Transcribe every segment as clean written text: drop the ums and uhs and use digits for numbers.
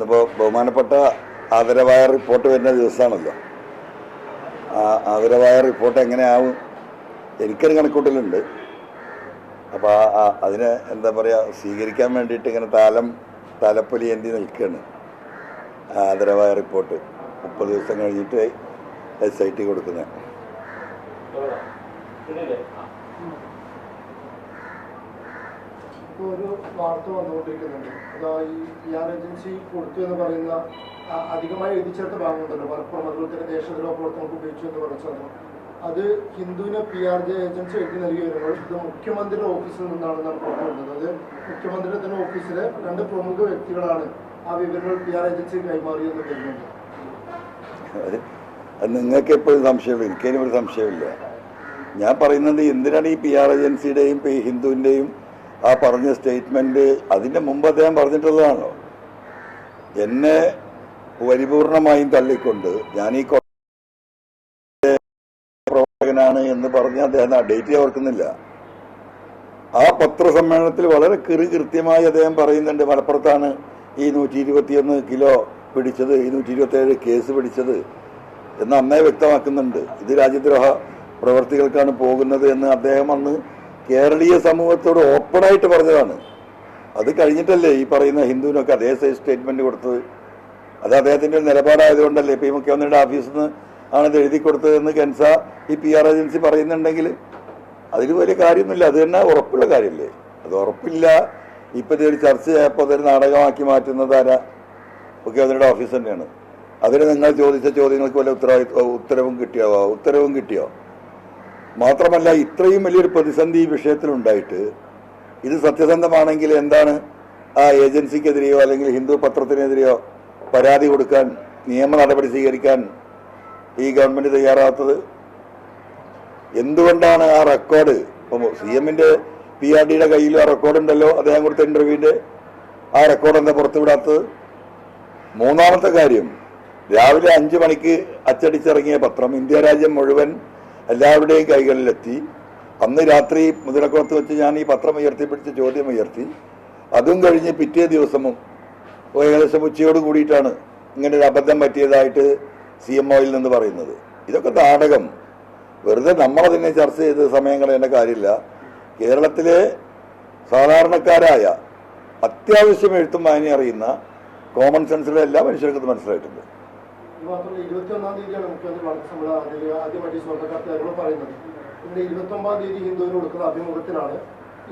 ഇന്നിപ്പോൾ ബഹുമാനപ്പെട്ട ആദരവായ റിപ്പോർട്ട് വരുന്ന ദിവസമാണല്ലോ. ആ ആദരവായ റിപ്പോർട്ട് എങ്ങനെയാവും എനിക്കൊരു കണക്കൂട്ടലുണ്ട്. അപ്പോൾ അതിനെ എന്താ പറയുക, സ്വീകരിക്കാൻ വേണ്ടിയിട്ട് ഇങ്ങനെ തലപ്പൊലി എന്തി നിൽക്കുകയാണ്. ആദരവായ റിപ്പോർട്ട് 30 ദിവസം കഴിഞ്ഞിട്ട് SIT കൊടുക്കുന്നത്. ഒരു വാർത്ത വന്നുകൊണ്ടിരിക്കുന്നുണ്ട്. ഈ PR ഏജൻസി കൊടുത്തു എന്ന് പറയുന്ന അധികമായി എഴുതിച്ചേർത്ത ഭാഗമുണ്ടല്ലോ, മലപ്പുറം അതുപോലെ തന്നെ ദേശദ്രോഹ പ്രവർത്തനങ്ങൾക്ക് ഉപയോഗിച്ചു എന്ന് പറഞ്ഞത്, അത് ഹിന്ദുവിന് PR ഏജൻസി എഴുതി നൽകി വരുമ്പോൾ ഇത് മുഖ്യമന്ത്രിയുടെ ഓഫീസിൽ നിന്നാണെന്നാണ് പറഞ്ഞു വരുന്നത്. അത് മുഖ്യമന്ത്രിയുടെ തന്നെ ഓഫീസിലെ 2 പ്രമുഖ വ്യക്തികളാണ് ആ വിവരങ്ങൾ PR ഏജൻസി കൈമാറിയെന്ന് വരുന്നുണ്ട്. അത് നിങ്ങൾക്ക് എപ്പോഴും സംശയമില്ല, എനിക്കതിനൊരു സംശയമില്ല. ഞാൻ പറയുന്നത് എന്തിനാണ് ഈ PR ഏജൻസിയുടെയും ഹിന്ദുവിൻ്റെയും ആ പറഞ്ഞ സ്റ്റേറ്റ്മെൻറ്റ് അതിൻ്റെ മുമ്പ് അദ്ദേഹം പറഞ്ഞിട്ടുള്ളതാണോ? എന്നെ പരിപൂർണമായും തള്ളിക്കൊണ്ട് ഞാൻ ഈ പ്രവർത്തകനാണ് എന്ന് പറഞ്ഞ് അദ്ദേഹം ആ ഡേറ്റ് ഓർക്കുന്നില്ല. ആ പത്രസമ്മേളനത്തിൽ വളരെ കൃത്യമായി അദ്ദേഹം പറയുന്നുണ്ട്, മലപ്പുറത്താണ് ഈ 121 കിലോ പിടിച്ചത്, ഈ 127 കേസ് പിടിച്ചത് എന്ന് അന്നേ വ്യക്തമാക്കുന്നുണ്ട്. ഇത് രാജ്യദ്രോഹ പ്രവർത്തികൾക്കാണ് പോകുന്നത് എന്ന് അദ്ദേഹം അന്ന് കേരളീയ സമൂഹത്തോട് ഓപ്പണായിട്ട് പറഞ്ഞതാണ്. അത് കഴിഞ്ഞിട്ടല്ലേ ഈ പറയുന്ന ഹിന്ദുവിനൊക്കെ അതേ സ്റ്റേറ്റ്മെന്റ് കൊടുത്തത്. അത് അദ്ദേഹത്തിന്റെ നിലപാടായതുകൊണ്ടല്ലേ ഇപ്പം ഈ മുഖ്യമന്ത്രിയുടെ ഓഫീസിൽ നിന്ന് ആണിത് എഴുതി കൊടുത്തതെന്ന് കെൻസ ഈ PR ഏജൻസി പറയുന്നുണ്ടെങ്കിൽ അതിൽ വലിയ കാര്യമൊന്നുമില്ല. അത് തന്നെ ഉറപ്പുള്ള കാര്യമല്ലേ? അത് ഉറപ്പില്ല. ഇപ്പം ഇതൊരു ചർച്ച ചെയ്യപ്പോൾ അതൊരു നാടകമാക്കി മാറ്റുന്നത് ആരാ? മുഖ്യമന്ത്രിയുടെ ഓഫീസ് തന്നെയാണ്. അതിന് നിങ്ങൾ ചോദിച്ച ചോദ്യങ്ങൾക്ക് വല്ല ഉത്തരവും കിട്ടിയോ? മാത്രമല്ല, ഇത്രയും വലിയൊരു പ്രതിസന്ധി ഈ വിഷയത്തിലുണ്ടായിട്ട് ഇത് സത്യസന്ധമാണെങ്കിൽ എന്താണ് ആ ഏജൻസിക്കെതിരെയോ അല്ലെങ്കിൽ ഹിന്ദു പത്രത്തിനെതിരെയോ പരാതി കൊടുക്കാൻ, നിയമ നടപടി സ്വീകരിക്കാൻ ഈ ഗവൺമെന്റ് തയ്യാറാകാത്തത്? എന്തുകൊണ്ടാണ് ആ റെക്കോർഡ് ഇപ്പോൾ CMന്റെ PRDയുടെ കയ്യിൽ ആ റെക്കോർഡുണ്ടല്ലോ, അദ്ദേഹം കൊടുത്ത ഇന്റർവ്യൂവിന്റെ ആ റെക്കോർഡ് എന്താ പുറത്തുവിടാത്തത്? മൂന്നാമത്തെ കാര്യം, രാവിലെ 5 മണിക്ക് അച്ചടിച്ചിറങ്ങിയ പത്രം ഇന്ത്യ രാജ്യം മുഴുവൻ എല്ലാവരുടെയും കൈകളിലെത്തി. അന്ന് രാത്രി മുതിരക്കുളത്ത് വെച്ച് ഞാൻ ഈ പത്രം ഉയർത്തിപ്പിടിച്ച് ചോദ്യം ഉയർത്തി. അതും കഴിഞ്ഞ് പിറ്റേ ദിവസവും ഏകദേശം ഉച്ചയോട് കൂടിയിട്ടാണ് ഇങ്ങനെ ഒരു അബദ്ധം പറ്റിയതായിട്ട് CMOയിൽ നിന്ന് പറയുന്നത്. ഇതൊക്കെ നാടകം. വെറുതെ നമ്മളതിനെ ചർച്ച ചെയ്ത് സമയം കളയേണ്ട കാര്യമില്ല. കേരളത്തിലെ സാധാരണക്കാരായ അത്യാവശ്യം എഴുത്തും വായന അറിയുന്ന കോമൺ സെൻസിലെ എല്ലാ മനുഷ്യർക്കും ഇത് മനസ്സിലായിട്ടുണ്ട്. മാത്രമല്ല 21-ാം തീയതിയാണ് മുഖ്യമന്ത്രി ആദ്യമായിട്ട് സ്വർണ്ണക്കത്ത് പറയുന്നത്. ഇവിടെ 29-ാം തീയതി ഹിന്ദുവിന് കൊടുക്കുന്ന അഭിമുഖത്തിലാണ്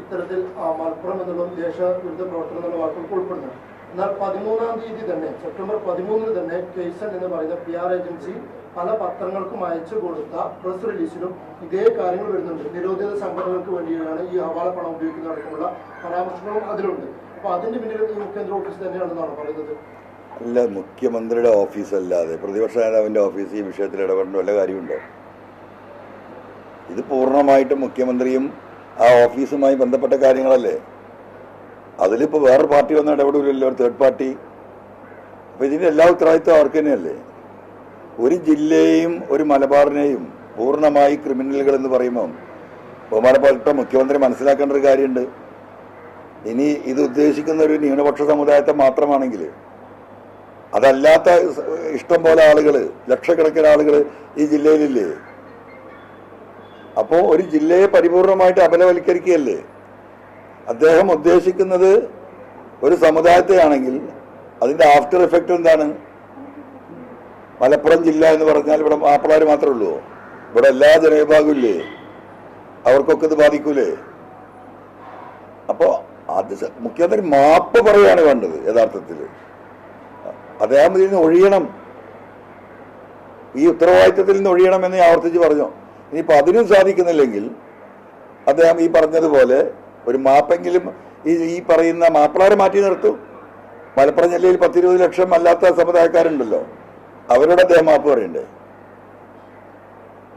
ഇത്തരത്തിൽ മലപ്പുറം എന്നുള്ള ദേശവിരുദ്ധ പ്രവർത്തനം എന്നുള്ള വാക്കുകൾ ഉൾപ്പെടുന്നത്. എന്നാൽ 13-ാം തീയതി തന്നെ, സെപ്റ്റംബർ 13-ന് തന്നെ കേസൻ എന്ന് പറയുന്ന PR ഏജൻസി പല പത്രങ്ങൾക്കും അയച്ചു കൊടുത്ത പ്രസ് റിലീസിലും ഇതേ കാര്യങ്ങൾ വരുന്നുണ്ട്. നിരോധിത സംഘടനകൾക്ക് വേണ്ടിയാണ് ഈ ഹവാല പണം ഉപയോഗിക്കുന്നതടക്കമുള്ള പരാമർശങ്ങളും അതിലുണ്ട്. അപ്പൊ അതിന്റെ പിന്നിൽ ഈ മുഖ്യമന്ത്രി ഓഫീസ് തന്നെയാണെന്നാണ് പറയുന്നത്. അല്ല, മുഖ്യമന്ത്രിയുടെ ഓഫീസല്ലാതെ പ്രതിപക്ഷ നേതാവിൻ്റെ ഓഫീസ് ഈ വിഷയത്തിൽ ഇടപെടേണ്ട വല്ല കാര്യമുണ്ടോ? ഇത് പൂർണ്ണമായിട്ടും മുഖ്യമന്ത്രിയും ആ ഓഫീസുമായി ബന്ധപ്പെട്ട കാര്യങ്ങളല്ലേ. അതിലിപ്പോൾ വേറെ പാർട്ടി ഒന്നും ഇടപെടില്ലല്ലോ, ഒരു തേർഡ് പാർട്ടി. അപ്പോൾ ഇതിൻ്റെ എല്ലാ ഉത്തരവാദിത്വം അവർക്ക് തന്നെയല്ലേ. ഒരു ജില്ലയെയും ഒരു മലബാറിനെയും പൂർണ്ണമായി ക്രിമിനലുകൾ എന്ന് പറയുമ്പോൾ ബഹുമാനപ്പെട്ട മുഖ്യമന്ത്രി മനസ്സിലാക്കേണ്ട ഒരു കാര്യമുണ്ട്. ഇനി ഇത് ഉദ്ദേശിക്കുന്ന ഒരു ന്യൂനപക്ഷ സമുദായത്തെ മാത്രമാണെങ്കിൽ, അതല്ലാത്ത ഇഷ്ടം പോലെ ആളുകൾ, ലക്ഷക്കണക്കിന് ആളുകൾ ഈ ജില്ലയിലില്ലേ. അപ്പോൾ ഒരു ജില്ലയെ പരിപൂർണമായിട്ട് അപലവൽക്കരിക്കുകയല്ലേ അദ്ദേഹം ഉദ്ദേശിക്കുന്നത്. ഒരു സമുദായത്തെയാണെങ്കിൽ അതിൻ്റെ ആഫ്റ്റർ എഫക്റ്റ് എന്താണ്? മലപ്പുറം ജില്ല എന്ന് പറഞ്ഞാൽ ഇവിടെ മാപ്പിളാർ മാത്രമേ ഉള്ളൂ. ഇവിടെ എല്ലാ ജനവിഭാഗവും ഇല്ലേ, അവർക്കൊക്കെ ഇത് ബാധിക്കൂലേ? അപ്പോൾ അത് മുഖ്യമന്ത്രി മാപ്പ് പറയുകയാണ് വേണ്ടത്. യഥാർത്ഥത്തിൽ അദ്ദേഹം ഇതിൽ നിന്ന് ഒഴിയണം, ഈ ഉത്തരവാദിത്വത്തിൽ നിന്ന് ഒഴിയണം എന്ന് ആവർത്തിച്ച് പറഞ്ഞു. ഇനിയിപ്പോൾ അതിനും സാധിക്കുന്നില്ലെങ്കിൽ അദ്ദേഹം ഈ പറഞ്ഞതുപോലെ ഒരു മാപ്പെങ്കിലും ഈ പറയുന്ന മാപ്പിളാരെ മാറ്റി നിർത്തും. മലപ്പുറം ജില്ലയിൽ 10-20 ലക്ഷം അല്ലാത്ത സമുദായക്കാരുണ്ടല്ലോ, അവരോട് അദ്ദേഹം മാപ്പ് പറയണ്ടേ?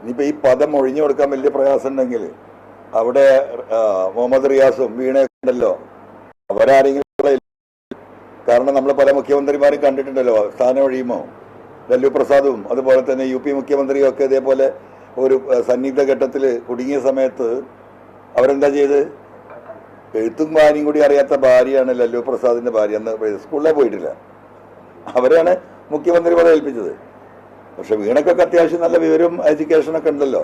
ഇനിയിപ്പോൾ ഈ പദം ഒഴിഞ്ഞു കൊടുക്കാൻ വലിയ പ്രയാസം ഉണ്ടെങ്കിൽ അവിടെ മുഹമ്മദ് റിയാസും വീണയൊക്കെ ഉണ്ടല്ലോ, അവരാരെങ്കിലും, കാരണം നമ്മൾ പല മുഖ്യമന്ത്രിമാരും കണ്ടിട്ടുണ്ടല്ലോ സ്ഥാനം ഒഴിയുമോ. ലല്ലു പ്രസാദും അതുപോലെ തന്നെ UP മുഖ്യമന്ത്രിയും ഒക്കെ ഇതേപോലെ ഒരു സന്നിഗ്ധ ഘട്ടത്തിൽ കുടുങ്ങിയ സമയത്ത് അവരെന്താ ചെയ്ത്? എഴുത്തും വായനയും കൂടി അറിയാത്ത ഭാര്യയാണ് ലല്ലു പ്രസാദിന്റെ ഭാര്യ. അന്ന് സ്കൂളിലേ പോയിട്ടില്ല. അവരാണ് മുഖ്യമന്ത്രി പദം ഏൽപ്പിച്ചത്. പക്ഷെ വീണക്കൊക്കെ അത്യാവശ്യം നല്ല വിവരവും എഡ്യൂക്കേഷനൊക്കെ ഉണ്ടല്ലോ,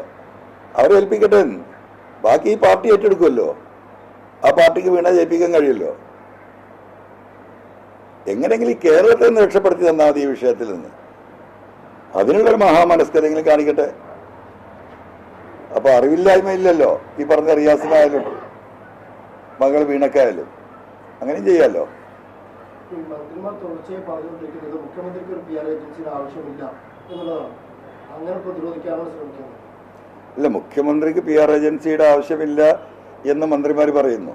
അവരെ ഏൽപ്പിക്കട്ടെ. ബാക്കി ഈ പാർട്ടി ഏറ്റെടുക്കുമല്ലോ, ആ പാർട്ടിക്ക് വീണ ജയിപ്പിക്കാൻ കഴിയുമല്ലോ. എങ്ങനെയെങ്കിലും ഈ കേരളത്തെ നിന്ന് രക്ഷപ്പെടുത്തി തന്നാൽ മതി ഈ വിഷയത്തിൽ നിന്ന്. അതിനുള്ളൊരു മഹാമനസ്കരെങ്കിലും കാണിക്കട്ടെ. അപ്പൊ അറിവില്ലായ്മ ഇല്ലല്ലോ, ഈ പറഞ്ഞ റിയാസിനായാലും മകൾ വീണക്കായാലും അങ്ങനെയും ചെയ്യാമല്ലോ. മന്ത്രിമാർ തുടർച്ചയായി പറഞ്ഞുകൊണ്ടിരിക്കുന്നത് മുഖ്യമന്ത്രിക്ക് ഒരു PR ഏജൻസിയുടെ ആവശ്യമില്ല എന്നുള്ളതാണ്. അങ്ങനെ പ്രതിരോധിക്കാനാണ് ശ്രമിക്കുന്നത്. അല്ല, മുഖ്യമന്ത്രിക്ക് PR ഏജൻസിയുടെ ആവശ്യമില്ല എന്ന് മന്ത്രിമാർ പറയുന്നു.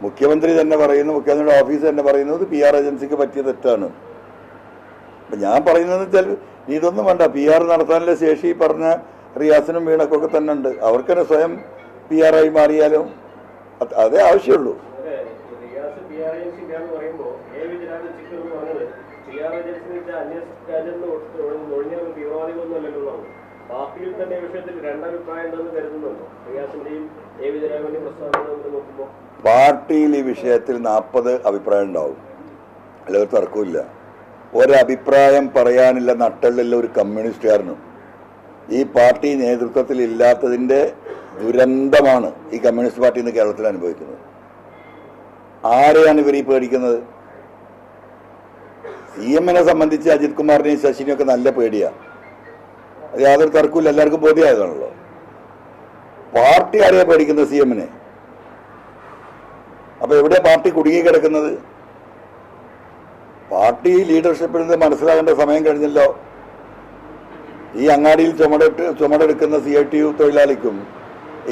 മുഖ്യമന്ത്രി തന്നെ പറയുന്നു, മുഖ്യമന്ത്രിയുടെ ഓഫീസ് തന്നെ പറയുന്നത് PR ഏജൻസിക്ക് പറ്റിയ തെറ്റാണ്. അപ്പം ഞാൻ പറയുന്നത് വെച്ചാൽ ഇതൊന്നും വേണ്ട, PR നടത്താനുള്ള ശേഷി പറഞ്ഞ റിയാസിനും വീണക്കൊക്കെ തന്നെ ഉണ്ട്. അവർക്ക് തന്നെ സ്വയം PR ആയി മാറിയാലും അതേ ആവശ്യമുള്ളൂ. പാർട്ടിയിൽ ഈ വിഷയത്തിൽ 40 അഭിപ്രായം ഉണ്ടാവും, അല്ല ഒരു തർക്കമില്ല. ഒരഭിപ്രായം പറയാനില്ല നട്ടലുള്ള ഒരു കമ്മ്യൂണിസ്റ്റുകാരനും ഈ പാർട്ടി നേതൃത്വത്തിൽ ഇല്ലാത്തതിൻ്റെ ദുരന്തമാണ് ഈ കമ്മ്യൂണിസ്റ്റ് പാർട്ടി ഇന്ന് കേരളത്തിൽ അനുഭവിക്കുന്നത്. ആരെയാണ് ഇവർ ഈ പേടിക്കുന്നത്? CM-നെ സംബന്ധിച്ച് അജിത് കുമാറിനെയും ശശിനെയും ഒക്കെ നല്ല പേടിയാണ്, അത് യാതൊരു തർക്കമില്ല, എല്ലാവർക്കും ബോധ്യമായതാണല്ലോ. പാർട്ടി ആരെയാണ് പേടിക്കുന്നത്? CM-നെ. അപ്പൊ എവിടെ പാർട്ടി കുടുങ്ങിക്കിടക്കുന്നത്? പാർട്ടി ലീഡർഷിപ്പിൽ നിന്ന് മനസ്സിലാകേണ്ട സമയം കഴിഞ്ഞല്ലോ. ഈ അങ്ങാടിയിൽ ചുമടെടുക്കുന്ന CITU തൊഴിലാളിക്കും,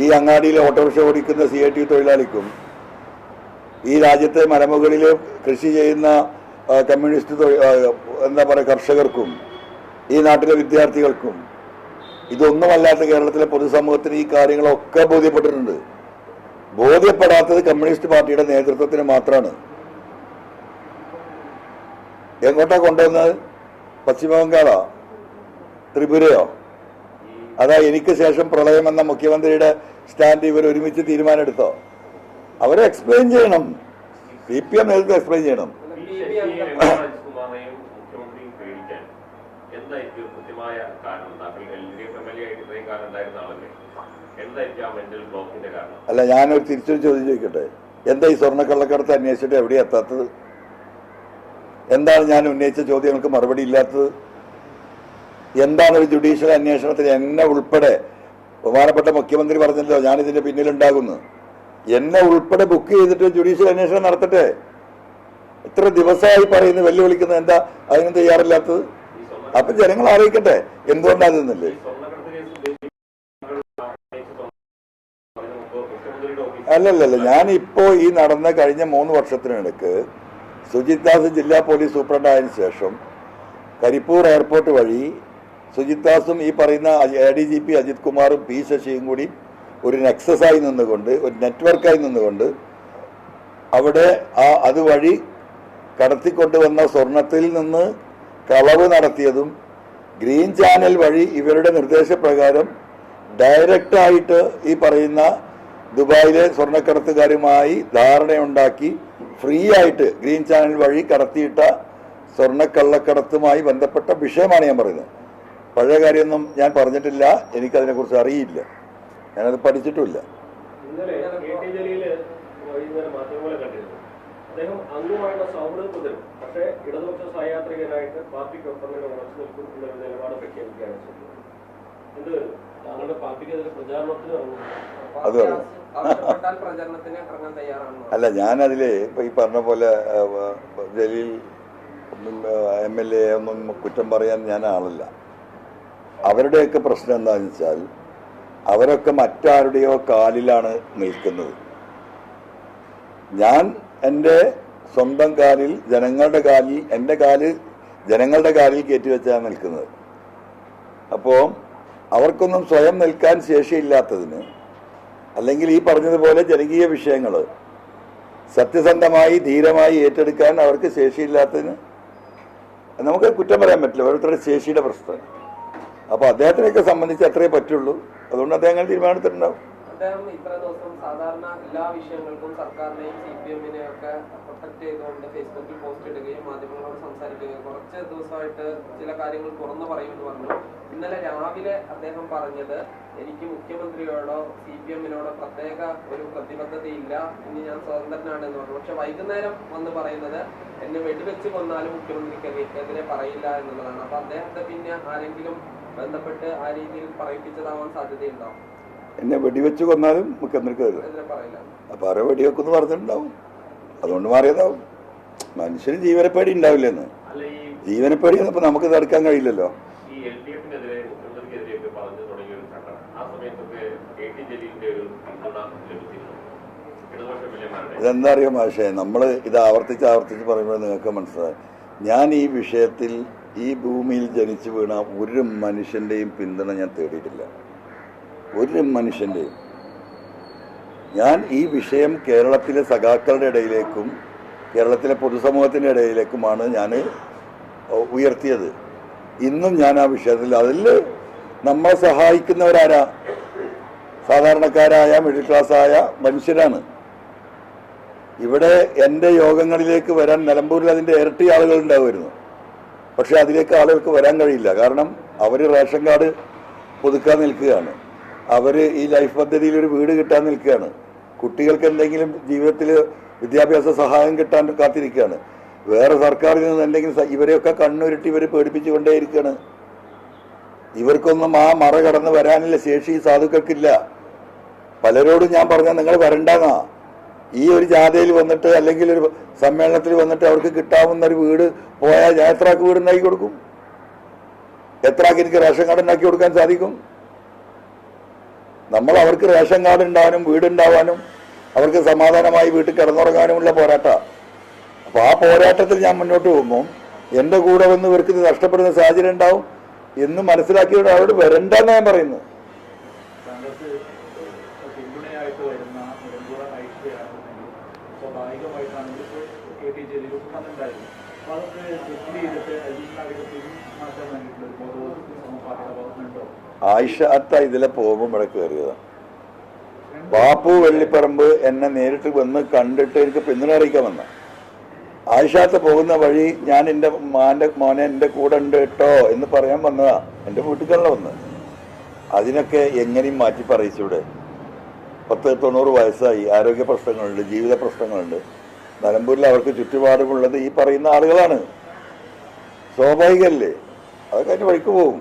ഈ അങ്ങാടിയിൽ ഓട്ടോറിക്ഷ ഓടിക്കുന്ന CITU തൊഴിലാളിക്കും, ഈ രാജ്യത്തെ മലമുകളിൽ കൃഷി ചെയ്യുന്ന കമ്മ്യൂണിസ്റ്റ് എന്താ പറയുക കർഷകർക്കും, ഈ നാട്ടിലെ വിദ്യാർത്ഥികൾക്കും, ഇതൊന്നുമല്ലാത്ത കേരളത്തിലെ പൊതുസമൂഹത്തിന് ഈ കാര്യങ്ങളൊക്കെ ബോധ്യപ്പെട്ടിട്ടുണ്ട്. ബോധ്യപ്പെടാത്തത് കമ്മ്യൂണിസ്റ്റ് പാർട്ടിയുടെ നേതൃത്വത്തിന് മാത്രമാണ്. എങ്ങോട്ടാ കൊണ്ടുവന്നത്? പശ്ചിമ ബംഗാളോ ത്രിപുരയോ? അതാ എനിക്ക് ശേഷം പ്രളയം എന്ന മുഖ്യമന്ത്രിയുടെ സ്റ്റാൻഡ് ഇവർ ഒരുമിച്ച് തീരുമാനമെടുത്തോ? അവരെ എക്സ്പ്ലെയിൻ ചെയ്യണം, CPM നേതൃത്വം എക്സ്പ്ലെയിൻ ചെയ്യണം. അല്ല, ഞാനൊരു തിരിച്ചൊരു ചോദ്യം ചോദിക്കട്ടെ, എന്താ ഈ സ്വർണ്ണക്കള്ളക്കടത്ത് അന്വേഷിച്ചിട്ട് എവിടെയാ എത്താത്തത്? എന്താണ് ഞാൻ ഉന്നയിച്ച ചോദ്യങ്ങൾക്ക് മറുപടി ഇല്ലാത്തത്? എന്താണ് ഒരു ജുഡീഷ്യൽ അന്വേഷണത്തിന് എന്നെ ഉൾപ്പെടെ ബഹുമാനപ്പെട്ട മുഖ്യമന്ത്രി പറഞ്ഞല്ലോ ഞാനിതിന്റെ പിന്നിലുണ്ടാകുന്നു, എന്നെ ഉൾപ്പെടെ ബുക്ക് ചെയ്തിട്ട് ജുഡീഷ്യൽ അന്വേഷണം നടത്തട്ടെ? ഇത്ര ദിവസമായി പറയുന്നു, വെല്ലുവിളിക്കുന്നത്, എന്താ അതിനും തയ്യാറില്ലാത്തത്? അപ്പൊ ജനങ്ങൾ അറിയിക്കട്ടെ എന്തുകൊണ്ടാകുന്നില്ലേ? അല്ലല്ലല്ല, ഞാനിപ്പോ ഈ നടന്ന കഴിഞ്ഞ 3 വർഷത്തിനിടയ്ക്ക് സുജിത് ദാസ് ജില്ലാ പോലീസ് സൂപ്രണ്ടായതിനു ശേഷം കരിപ്പൂർ എയർപോർട്ട് വഴി സുജിത് ദാസും ഈ പറയുന്ന ADGP അജിത് കുമാറും P ശശിയും കൂടി ഒരു നെക്സസായി നിന്നുകൊണ്ട്, ഒരു നെറ്റ്വർക്കായി നിന്നുകൊണ്ട് അവിടെ അതുവഴി കടത്തിക്കൊണ്ടുവന്ന സ്വർണത്തിൽ നിന്ന് കളവ് നടത്തിയതും ഗ്രീൻ ചാനൽ വഴി ഇവരുടെ നിർദ്ദേശപ്രകാരം ഡയറക്റ്റായിട്ട് ഈ പറയുന്ന ദുബായിലെ സ്വർണ്ണക്കടത്തുകാരുമായി ധാരണയുണ്ടാക്കി ഫ്രീ ആയിട്ട് ഗ്രീൻ ചാനൽ വഴി കടത്തിയിട്ട സ്വർണ്ണക്കള്ളക്കടത്തുമായി ബന്ധപ്പെട്ട വിഷയമാണ് ഞാൻ പറയുന്നത്. പഴയ കാര്യമൊന്നും ഞാൻ പറഞ്ഞിട്ടില്ല, എനിക്കതിനെക്കുറിച്ച് അറിയില്ല, ഞാനത് പഠിച്ചിട്ടുമില്ല. അത് അല്ല, ഞാനതില് ഇപ്പൊ ഈ പറഞ്ഞ പോലെ ജലീൽ MLA ഒന്നും കുറ്റം പറയാൻ ഞാൻ ആളല്ല. അവരുടെയൊക്കെ പ്രശ്നം എന്താണെന്ന് വെച്ചാൽ അവരൊക്കെ മറ്റാരുടെയോ കാലിലാണ് നിൽക്കുന്നത്. ഞാൻ എൻ്റെ സ്വന്തം കാലിൽ, ജനങ്ങളുടെ കാലിൽ, എൻ്റെ കാലിൽ ജനങ്ങളുടെ കാലിൽ കയറ്റിവെച്ചാണ് നിൽക്കുന്നത്. അപ്പോൾ അവർക്കൊന്നും സ്വയം നിൽക്കാൻ ശേഷിയില്ലാത്തതിന്, അല്ലെങ്കിൽ ഈ പറഞ്ഞതുപോലെ ജനകീയ വിഷയങ്ങൾ സത്യസന്ധമായി ധീരമായി ഏറ്റെടുക്കാൻ അവർക്ക് ശേഷിയില്ലാത്തതിന് നമുക്ക് കുറ്റം പറയാൻ പറ്റില്ല. ഓരോരുത്തരുടെ ശേഷിയുടെ പ്രശ്നം. അപ്പോൾ അദ്ദേഹത്തിനെയൊക്കെ സംബന്ധിച്ച് അത്രേ പറ്റുള്ളൂ. അതുകൊണ്ട് അദ്ദേഹം അങ്ങനെ തീരുമാനത്തിലുണ്ടാവും. അദ്ദേഹം ഇത്ര ദിവസം സാധാരണ എല്ലാ വിഷയങ്ങൾക്കും സർക്കാരിനെയും CPM-നെയും ഒക്കെ പ്രൊട്ടക്ട് ചെയ്തുകൊണ്ട് ഫേസ്ബുക്കിൽ പോസ്റ്റ് ഇടുകയും മാധ്യമങ്ങളോട് സംസാരിക്കുകയും കുറച്ച് ദിവസമായിട്ട് ചില കാര്യങ്ങൾ തുറന്നു പറയുമെന്ന് പറഞ്ഞു. ഇന്നലെ രാവിലെ അദ്ദേഹം പറഞ്ഞത് എനിക്ക് മുഖ്യമന്ത്രിയോടോ CPM-നോടോ പ്രത്യേക ഒരു പ്രതിബദ്ധതയില്ല, ഇനി ഞാൻ സ്വതന്ത്രനാണ് എന്ന് പറഞ്ഞു. പക്ഷെ വൈകുന്നേരം വന്ന് പറയുന്നത് എന്നെ വെടിവെച്ച് കൊന്നാലും മുഖ്യമന്ത്രിക്കെതിരെ പറയില്ല എന്നുള്ളതാണ്. അപ്പൊ അദ്ദേഹത്തെ പിന്നെ ആരെങ്കിലും ബന്ധപ്പെട്ട് ആ രീതിയിൽ പറയിപ്പിച്ചതാവാൻ സാധ്യതയുണ്ടാവും. എന്നെ വെടിവെച്ച് കൊന്നാലും മുഖ്യമന്ത്രിക്ക് പറയില്ല. അപ്പൊ ആരോ വെടിവെക്കെന്ന് പറഞ്ഞിട്ടുണ്ടാവും, അതുകൊണ്ട് മാറിയതാവും. മനുഷ്യന് ജീവനപ്പേടി ഉണ്ടാവില്ലെന്ന്. ജീവനപ്പേടി ഇപ്പൊ നമുക്ക് തടുക്കാൻ കഴിയില്ലല്ലോ. ഇതെന്താ അറിയോ മാഷേ, നമ്മൾ ഇത് ആവർത്തിച്ച് പറയുമ്പോൾ നിങ്ങൾക്ക് മനസ്സിലായി. ഞാൻ ഈ വിഷയത്തിൽ ഈ ഭൂമിയിൽ ജനിച്ചു വീണ ഒരു മനുഷ്യൻ്റെയും പിന്തുണ ഞാൻ തേടിയിട്ടില്ല, ഒരു മനുഷ്യൻ്റെയും. ഞാൻ ഈ വിഷയം കേരളത്തിലെ സഖാക്കളുടെ ഇടയിലേക്കും കേരളത്തിലെ പൊതുസമൂഹത്തിൻ്റെ ഇടയിലേക്കുമാണ് ഞാൻ ഉയർത്തിയത്. ഇന്നും ഞാൻ ആ വിഷയത്തിൽ, അതിൽ നമ്മളെ സഹായിക്കുന്നവരാരാ? സാധാരണക്കാരായ മിഡിൽ ക്ലാസ്സായ മനുഷ്യരാണ്. ഇവിടെ എൻ്റെ യോഗങ്ങളിലേക്ക് വരാൻ നിലമ്പൂരിൽ അതിൻ്റെ ഇരട്ടി ആളുകൾ ഉണ്ടാവുമായിരുന്നു. പക്ഷെ അതിലേക്ക് ആളുകൾക്ക് വരാൻ കഴിയില്ല. കാരണം അവർ റേഷൻ കാർഡ് പുതുക്കാൻ നിൽക്കുകയാണ്, അവർ ഈ ലൈഫ് പദ്ധതിയിൽ ഒരു വീട് കിട്ടാൻ നിൽക്കുകയാണ്, കുട്ടികൾക്ക് എന്തെങ്കിലും ജീവിതത്തിൽ വിദ്യാഭ്യാസ സഹായം കിട്ടാൻ കാത്തിരിക്കുകയാണ്. വേറെ സർക്കാരിൽ നിന്ന് എന്തെങ്കിലും ഇവരെയൊക്കെ കണ്ണുരുട്ടി ഇവർ പേടിപ്പിച്ചുകൊണ്ടേയിരിക്കുകയാണ്. ഇവർക്കൊന്നും ആ മറ കടന്ന് വരാനുള്ള ശേഷി ഈ സാധുക്കൾക്കില്ല. പലരോടും ഞാൻ പറഞ്ഞാൽ നിങ്ങൾ വരണ്ടെന്നാ. ഈ ഒരു ജാഥയിൽ വന്നിട്ട് അല്ലെങ്കിൽ ഒരു സമ്മേളനത്തിൽ വന്നിട്ട് അവർക്ക് കിട്ടാവുന്ന ഒരു വീട് പോയാൽ ഞാൻ എത്രാക്ക് വീട് ഉണ്ടാക്കി കൊടുക്കും? എത്രാക്ക് എനിക്ക് റേഷൻ കാർഡ് ഉണ്ടാക്കി കൊടുക്കാൻ സാധിക്കും? നമ്മൾ അവർക്ക് റേഷൻ കാർഡ് ഉണ്ടാവാനും വീടുണ്ടാവാനും അവർക്ക് സമാധാനമായി വീട്ടിൽ കിടന്നുറങ്ങാനുമുള്ള പോരാട്ടമാണ്. അപ്പോൾ ആ പോരാട്ടത്തിൽ ഞാൻ മുന്നോട്ട് പോകുമ്പോൾ എൻ്റെ കൂടെ വന്ന് ഇവർക്ക് ഇത് നഷ്ടപ്പെടുന്ന സാഹചര്യം ഉണ്ടാവും എന്ന് മനസ്സിലാക്കിയോട് അവരോട് വരണ്ടെന്ന് ഞാൻ പറയുന്നു. ആയിഷാത്ത ഇതിലെ പോകുമ്പോൾ ഇവിടെ കയറിയതാണ്. ബാപ്പു വെള്ളിപ്പറമ്പ് എന്നെ നേരിട്ട് വന്ന് കണ്ടിട്ട് എനിക്ക് പിന്തുണ അറിയിക്കാൻ വന്ന. ആയിഷാത്ത പോകുന്ന വഴി ഞാൻ എൻ്റെ മോനെ എൻ്റെ കൂടെ ഉണ്ട് കേട്ടോ എന്ന് പറയാൻ വന്നതാ. എൻ്റെ വീട്ടുകാരിലാണ് വന്നത്. അതിനൊക്കെ എങ്ങനെയും മാറ്റി പറയിച്ചൂടെ? 90 വയസ്സായി, ആരോഗ്യ പ്രശ്നങ്ങളുണ്ട്, ജീവിത പ്രശ്നങ്ങളുണ്ട്. നിലമ്പൂരിൽ അവർക്ക് ചുറ്റുപാടുമുള്ളത് ഈ പറയുന്ന ആളുകളാണ്. സ്വാഭാവികമല്ലേ, അതൊക്കെ അതിന് വഴിക്ക് പോകും.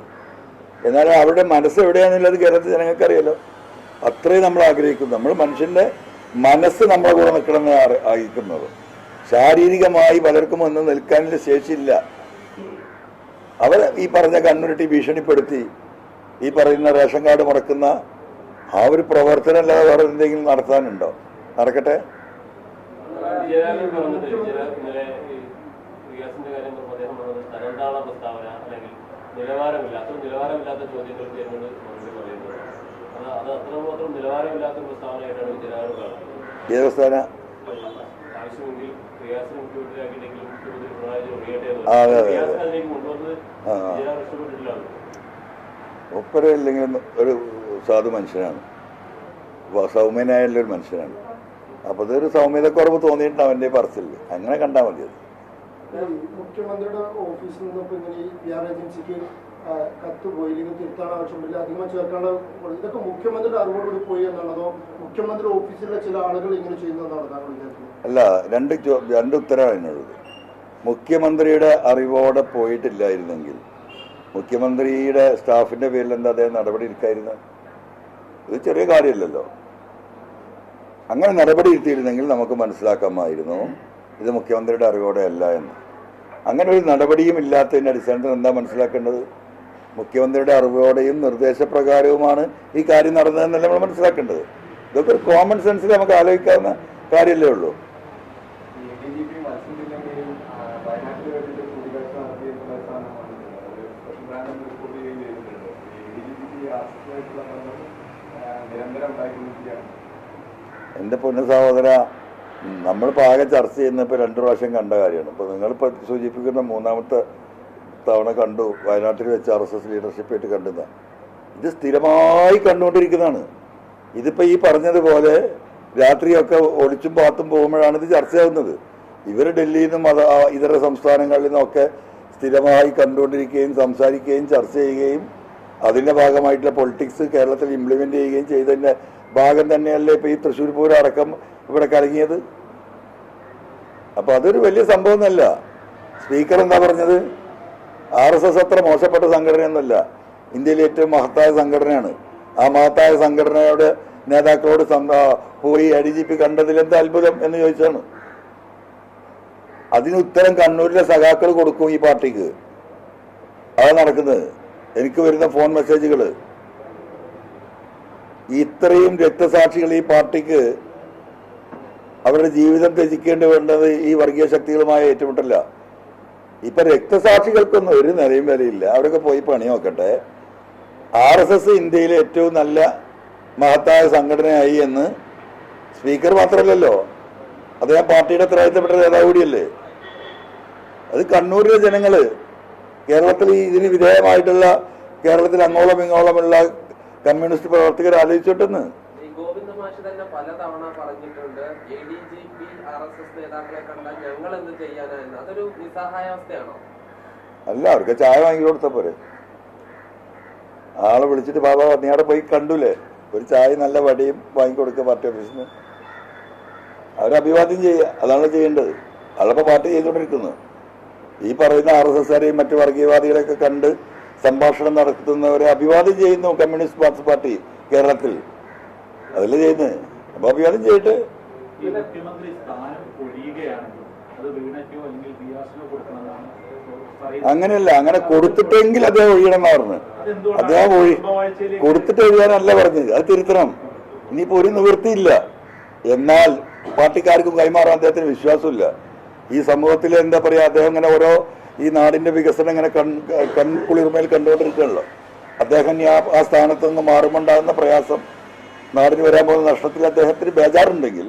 എന്നാലും അവരുടെ മനസ്സ് എവിടെയാണെന്നുള്ളത് കേരളത്തിൽ ജനങ്ങൾക്കറിയാലോ. അത്രയും നമ്മൾ ആഗ്രഹിക്കുന്നു. നമ്മൾ മനുഷ്യൻ്റെ മനസ്സ് നമ്മളെ കൂടെ നിൽക്കണമെന്ന് ആഗ്രഹിക്കുന്നത്. ശാരീരികമായി പലർക്കും ഒന്നും നിൽക്കാനുള്ള ശേഷിയില്ല. അവർ ഈ പറഞ്ഞ കണ്ണുരുട്ടി ഭീഷണിപ്പെടുത്തി ഈ പറയുന്ന റേഷൻ കാർഡ് മുടക്കുന്ന ആ ഒരു പ്രവർത്തനം അല്ലാതെ വേറെ എന്തെങ്കിലും നടത്താനുണ്ടോ? നടക്കട്ടെ. നിലവാരമില്ലാത്ത ചോദ്യങ്ങൾക്ക് എന്നോട് മറുപടി പറയുന്നത് അത് അത്രമാത്രം നിലവാരമില്ലാത്ത പ്രസ്താവനയായിട്ടാണ് ജനങ്ങൾ കാണുന്നത്. ഏത് പ്രസ്താവന? ആവശ്യമെങ്കിൽ റിയാസിനെ മുഖ്യമന്ത്രിയാക്കിയിട്ടെങ്കിലും മുഖ്യമന്ത്രി പിണറായി റിയാട്ടെ അതിലേക്ക് കൊണ്ടുവന്ന് ഇഷ്ടപ്പെട്ടിട്ടില്ല. ഒപ്പര ഇല്ലെങ്കിലും ഒരു സാധു മനുഷ്യനാണ്, സൗമ്യനായുള്ളൊരു മനുഷ്യനാണ്. അപ്പോൾ ഇതൊരു സൗമ്യതക്കുറവ് തോന്നിയിട്ടുണ്ട് അവൻ്റെ പറച്ചിൽ. അങ്ങനെ കണ്ടാൽ മതി. അത് മുഖ്യമന്ത്രിയുടെ ഓഫീസിൽ നിന്നും ഇപ്പൊ ഇങ്ങനെ ഈ PR ഏജൻസിക്ക് കത്ത് പോയി, ഇല്ലെങ്കിൽ തിരുത്താൻ ആവശ്യമില്ല, അധികം ചേർക്കാനുള്ള ഇതൊക്കെ മുഖ്യമന്ത്രിയുടെ അറിവോടുകൂടി പോയി എന്നാണതോ മുഖ്യമന്ത്രി ഓഫീസിലെ ചില ആളുകൾ ഇങ്ങനെ ചെയ്യുന്നതെന്നാണ് താങ്കൾ വിചാരിക്കുന്നത്? അല്ല, രണ്ട് ഉത്തരവാണ് എന്നുള്ളത്. മുഖ്യമന്ത്രിയുടെ അറിവോടെ പോയിട്ടില്ലായിരുന്നെങ്കിൽ മുഖ്യമന്ത്രിയുടെ സ്റ്റാഫിന്റെ പേരിൽ എന്താ അദ്ദേഹം നടപടി എടുക്കായിരുന്നു? ഇത് ചെറിയ കാര്യമല്ലല്ലോ. അങ്ങനെ നടപടി എടുത്തിരുന്നെങ്കിൽ നമുക്ക് മനസ്സിലാക്കാമായിരുന്നു ഇത് മുഖ്യമന്ത്രിയുടെ അറിവോടെ അല്ല എന്ന്. അങ്ങനെ ഒരു നടപടിയും ഇല്ലാത്തതിൻ്റെ അടിസ്ഥാനത്തിൽ എന്താ മനസ്സിലാക്കേണ്ടത്? മുഖ്യമന്ത്രിയുടെ അറിവോടെയും നിർദ്ദേശപ്രകാരവുമാണ് ഈ കാര്യം നടന്നതെന്നല്ല നമ്മൾ മനസ്സിലാക്കേണ്ടത്. ഇതൊക്കെ ഒരു കോമൺ സെൻസിൽ നമുക്ക് ആലോചിക്കാവുന്ന കാര്യമല്ലേ ഉള്ളൂ. എൻ്റെ പൊന്നു സഹോദര, നമ്മളിപ്പോൾ ആകെ ചർച്ച ചെയ്യുന്നപ്പോൾ 2 പ്രാവശ്യം കണ്ട കാര്യമാണ്. ഇപ്പോൾ നിങ്ങളിപ്പോൾ സൂചിപ്പിക്കുന്ന 3ാമത്തെ തവണ കണ്ടു, വയനാട്ടിൽ വെച്ച് RSS ലീഡർഷിപ്പായിട്ട് കണ്ടുന്ന. ഇത് സ്ഥിരമായി കണ്ടുകൊണ്ടിരിക്കുന്നതാണ്. ഇതിപ്പോൾ ഈ പറഞ്ഞതുപോലെ രാത്രിയൊക്കെ ഒളിച്ചും പാത്തും പോകുമ്പോഴാണ് ഇത് ചർച്ചയാവുന്നത്. ഇവർ ഡൽഹിയിൽ നിന്നും ഇതര സംസ്ഥാനങ്ങളിൽ നിന്നൊക്കെ സ്ഥിരമായി കണ്ടുകൊണ്ടിരിക്കുകയും സംസാരിക്കുകയും ചർച്ച ചെയ്യുകയും അതിൻ്റെ ഭാഗമായിട്ടുള്ള പൊളിറ്റിക്സ് കേരളത്തിൽ ഇംപ്ലിമെൻ്റ് ചെയ്യുകയും ചെയ്തതിൻ്റെ ഭാഗം തന്നെയല്ലേ ഇപ്പോൾ ഈ തൃശ്ശൂർ പൂരം അടക്കം ഇവിടെ കലങ്ങിയത്. അപ്പോൾ അതൊരു വലിയ സംഭവമൊന്നുമല്ല. സ്പീക്കർ എന്താ പറഞ്ഞത്? RSS അത്ര മോശപ്പെട്ട സംഘടനയൊന്നുമല്ല, ഇന്ത്യയിലെ ഏറ്റവും മഹത്തായ സംഘടനയാണ്. ആ മഹത്തായ സംഘടനയുടെ നേതാക്കളോട് പോയി ADGP കണ്ടതിൽ എന്താ അത്ഭുതം എന്ന് ചോദിച്ചാണ്. അതിന് ഉത്തരം കണ്ണൂരിലെ സഖാക്കൾ കൊടുക്കും ഈ പാർട്ടിക്ക്. അത് നടക്കുന്നത്. എനിക്ക് വരുന്ന ഫോൺ മെസ്സേജുകൾ, ഇത്രയും രക്തസാക്ഷികൾ ഈ പാർട്ടിക്ക് അവരുടെ ജീവിതം ത്യജിക്കേണ്ടി വേണ്ടത് ഈ വർഗീയ ശക്തികളുമായ ഏറ്റുമുട്ടല്ല. ഇപ്പൊ രക്തസാക്ഷികൾക്കൊന്നും ഒരു നിലയും വിലയില്ല. അവരൊക്കെ പോയി പണി നോക്കട്ടെ. RSS ഇന്ത്യയിലെ ഏറ്റവും നല്ല മഹത്തായ സംഘടനയായി എന്ന് സ്പീക്കർ മാത്രമല്ലല്ലോ, അദ്ദേഹം പാർട്ടിയുടെ ഉത്തരവാദിത്തപ്പെട്ട നേതാവ് കൂടിയല്ലേ. അത് കണ്ണൂരിലെ ജനങ്ങള്, കേരളത്തിൽ ഇതിന് വിധേയമായിട്ടുള്ള കേരളത്തിൽ അങ്ങോളം ഇങ്ങോളമുള്ള കമ്മ്യൂണിസ്റ്റ് പ്രവർത്തകർ ആലോചിച്ചോട്ടെന്ന്. ഗോവിന്ദ മാഷ് തന്നെ പലതവണ പറഞ്ഞിട്ടുണ്ട്, ADGP RSS നേതാക്കളെ കണ്ടാൽ ഞങ്ങൾ എന്ത് ചെയ്യാനായിരുന്നു. അതൊരു നിസ്സഹായാവസ്ഥയാണോ? അല്ല, അവർക്ക് ചായ വാങ്ങി കൊടുത്ത പോരെ. ആളെ വിളിച്ചിട്ട് ബാബാ നീ അവിടെ പോയി കണ്ടൂലേ, ഒരു ചായ നല്ല വടിയും വാങ്ങിക്കൊടുക്കുക പാർട്ടി ഓഫീസിന്. അവരഭിവാദ്യം ചെയ്യുക, അതാണ് ചെയ്യേണ്ടത്. അതപ്പോൾ പാർട്ടി ചെയ്തുകൊണ്ടിരിക്കുന്നു. ഈ പറയുന്ന RSSകാരെയും മറ്റു വർഗീയവാദികളെയൊക്കെ കണ്ട് സംഭാഷണം നടത്തുന്നവരെ അഭിവാദ്യം ചെയ്യുന്നു കമ്മ്യൂണിസ്റ്റ് മാർക്സിസ്റ്റ് പാർട്ടി കേരളത്തിൽ. അതല്ലേ ചെയ്യുന്നത്. അപ്പോൾ അഭിവാദ്യം ചെയ്തിട്ട് മുഖ്യമന്ത്രി സ്ഥാനം ഒഴിയുകയാണെങ്കിൽ അത് വീണയ്ക്കോ അല്ലെങ്കിൽ ബിയാസിനോ കൊടുക്കണമെന്നാണ്. അങ്ങനെയല്ല, അങ്ങനെ കൊടുത്തിട്ടെങ്കിൽ അദ്ദേഹം ഒഴിയണം എന്നാ പറഞ്ഞത്. അദ്ദേഹം കൊടുത്തിട്ട് ഒഴിയാനല്ല പറഞ്ഞത്, അത് തിരുത്തണം. ഇനിയിപ്പോ ഒരു നിവൃത്തിയില്ല. എന്നാൽ പാർട്ടിക്കാർക്കും കൈമാറാൻ അദ്ദേഹത്തിന് വിശ്വാസമില്ല. ഈ സമൂഹത്തിൽ എന്താ പറയാ, അദ്ദേഹം ഇങ്ങനെ ഓരോ ഈ നാടിന്റെ വികസനം ഇങ്ങനെ കൺകുളിർമയിൽ കണ്ടുകൊണ്ടിരിക്കുകയല്ലോ. അദ്ദേഹം ഇനി ആ സ്ഥാനത്ത് നിന്ന് മാറുമുണ്ടാകുന്ന പ്രയാസം, നാടിന് വരാൻ പോകുന്ന നഷ്ടത്തിൽ അദ്ദേഹത്തിന് ബേജാറുണ്ടെങ്കിൽ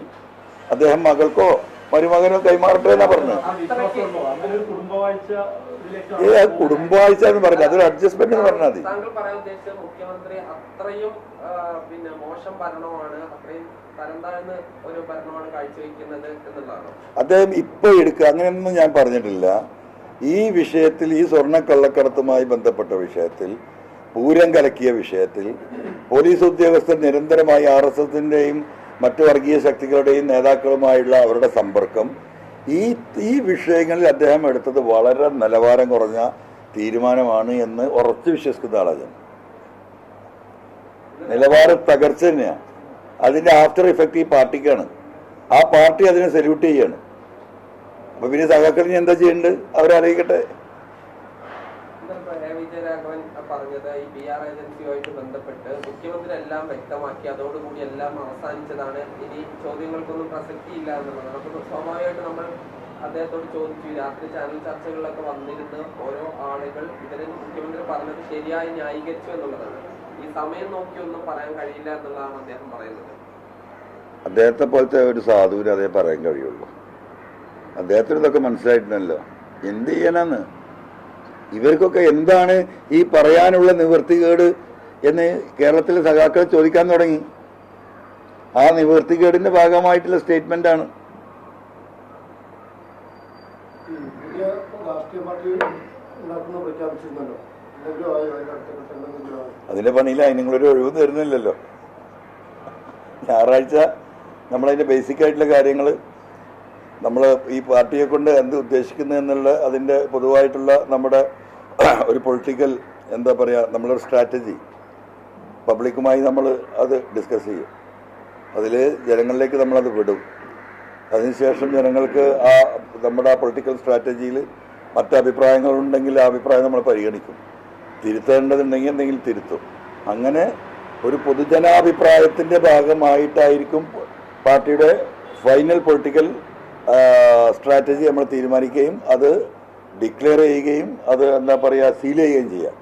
അദ്ദേഹം മകൾക്കോ മരുമകനോ കൈമാറട്ടെ എന്നാ പറഞ്ഞത്. കുടുംബവാഴ്ച എന്ന് പറഞ്ഞത് അതൊരു അഡ്ജസ്റ്റ്മെന്റ് എന്ന് പറഞ്ഞാൽ മതി. താങ്കൾ പറയാൻ ഉദ്ദേശിച്ചത് മുഖ്യമന്ത്രി അത്രയും മോശം ഭരണമാണ്, അത്രയും തരം താഴ്ന്ന ഒരു ഭരണമാണ് കാഴ്ചവെക്കുന്നത് എന്നുള്ളതാണ്. അദ്ദേഹം ഇപ്പൊ എടുക്കുക, അങ്ങനെയൊന്നും ഞാൻ പറഞ്ഞിട്ടില്ല. ഈ വിഷയത്തിൽ, ഈ സ്വർണ്ണക്കള്ളക്കടത്തുമായി ബന്ധപ്പെട്ട വിഷയത്തിൽ, പൂരം കലക്കിയ വിഷയത്തിൽ പോലീസ് ഉദ്യോഗസ്ഥർ നിരന്തരമായി RSSന്റെയും മറ്റു വർഗീയ ശക്തികളുടെയും നേതാക്കളുമായുള്ള അവരുടെ സമ്പർക്കം, ഈ വിഷയങ്ങളിൽ അദ്ദേഹം എടുത്തത് വളരെ നിലവാരം കുറഞ്ഞ തീരുമാനമാണ് എന്ന് ഉറച്ചു വിശ്വസിക്കുന്ന ആളാണ് ഞാൻ. നിലവാര തകർച്ച തന്നെയാണ്. അതിന്റെ ആഫ്റ്റർ ഇഫക്റ്റ് ഈ പാർട്ടിക്കാണ്. ആ പാർട്ടി അതിനെ സല്യൂട്ട് ചെയ്യാണ്. അപ്പൊ പിന്നെ സഖാക്കളിന് എന്താ ചെയ്യേണ്ടത് അവരാലോചിക്കട്ടെ. വിജയരാഘവൻ പറഞ്ഞത് ഈ PR ഏജൻസിയുമായിട്ട് ബന്ധപ്പെട്ട് മുഖ്യമന്ത്രി എല്ലാം വ്യക്തമാക്കി, അതോടുകൂടി എല്ലാം അവസാനിച്ചതാണ്, ഇനി ചോദ്യങ്ങൾക്കൊന്നും പ്രസക്തിയില്ല എന്നുള്ളതാണ്. അപ്പൊ സ്വാഭാവികമായിട്ട് നമ്മൾ അദ്ദേഹത്തോട് ചോദിച്ചു, രാത്രി ചാനൽ ചർച്ചകളിലൊക്കെ വന്നിരുന്ന് ഓരോ ആളുകൾ ഇവരെ മുഖ്യമന്ത്രി പറഞ്ഞത് ശരിയായി ന്യായീകരിച്ചു എന്നുള്ളതാണ്. ഈ സമയം നോക്കിയൊന്നും പറയാൻ കഴിയില്ല എന്നുള്ളതാണ് അദ്ദേഹം പറയുന്നത്. അദ്ദേഹത്തെ പോലത്തെ ഒരു സാധുവിന് അതേ പറയാൻ കഴിയുള്ളൂ. അദ്ദേഹത്തിന് ഇതൊക്കെ മനസ്സിലായിട്ടുണ്ടല്ലോ. എന്ത് ചെയ്യാനാന്ന് ഇവർക്കൊക്കെ എന്താണ് ഈ പറയാനുള്ള നിവൃത്തികേട് എന്ന് കേരളത്തിലെ സഖാക്കൾ ചോദിക്കാൻ തുടങ്ങി. ആ നിവൃത്തികേടിന്റെ ഭാഗമായിട്ടുള്ള സ്റ്റേറ്റ്മെന്റ് ആണ്. അതിന്റെ പണിയിലായി, നിങ്ങളൊരു ഒഴിവ് തരുന്നില്ലല്ലോ. ഞായറാഴ്ച നമ്മളതിന്റെ ബേസിക് ആയിട്ടുള്ള കാര്യങ്ങൾ, നമ്മൾ ഈ പാർട്ടിയെ കൊണ്ട് എന്ത് ഉദ്ദേശിക്കുന്നു എന്നുള്ള അതിൻ്റെ പൊതുവായിട്ടുള്ള നമ്മുടെ ഒരു പൊളിറ്റിക്കൽ എന്താ പറയുക, നമ്മളൊരു സ്ട്രാറ്റജി പബ്ലിക്കുമായി നമ്മൾ അത് ഡിസ്കസ് ചെയ്യും. അതിൽ ജനങ്ങളിലേക്ക് നമ്മളത് വിടും. അതിനുശേഷം ജനങ്ങൾക്ക് നമ്മുടെ ആ പൊളിറ്റിക്കൽ സ്ട്രാറ്റജിയിൽ മറ്റ് അഭിപ്രായങ്ങളുണ്ടെങ്കിൽ ആ അഭിപ്രായം നമ്മൾ പരിഗണിക്കും. തിരുത്തേണ്ടതുണ്ടെങ്കിൽ എന്തെങ്കിലും തിരുത്തും. അങ്ങനെ ഒരു പൊതുജനാഭിപ്രായത്തിൻ്റെ ഭാഗമായിട്ടായിരിക്കും പാർട്ടിയുടെ ഫൈനൽ പൊളിറ്റിക്കൽ സ്ട്രാറ്റജി നമ്മൾ തീരുമാനിക്കുകയും അത് ഡിക്ലെയർ ചെയ്യുകയും അത് എന്താ പറയുക സീൽ ചെയ്യുകയും ചെയ്യാം.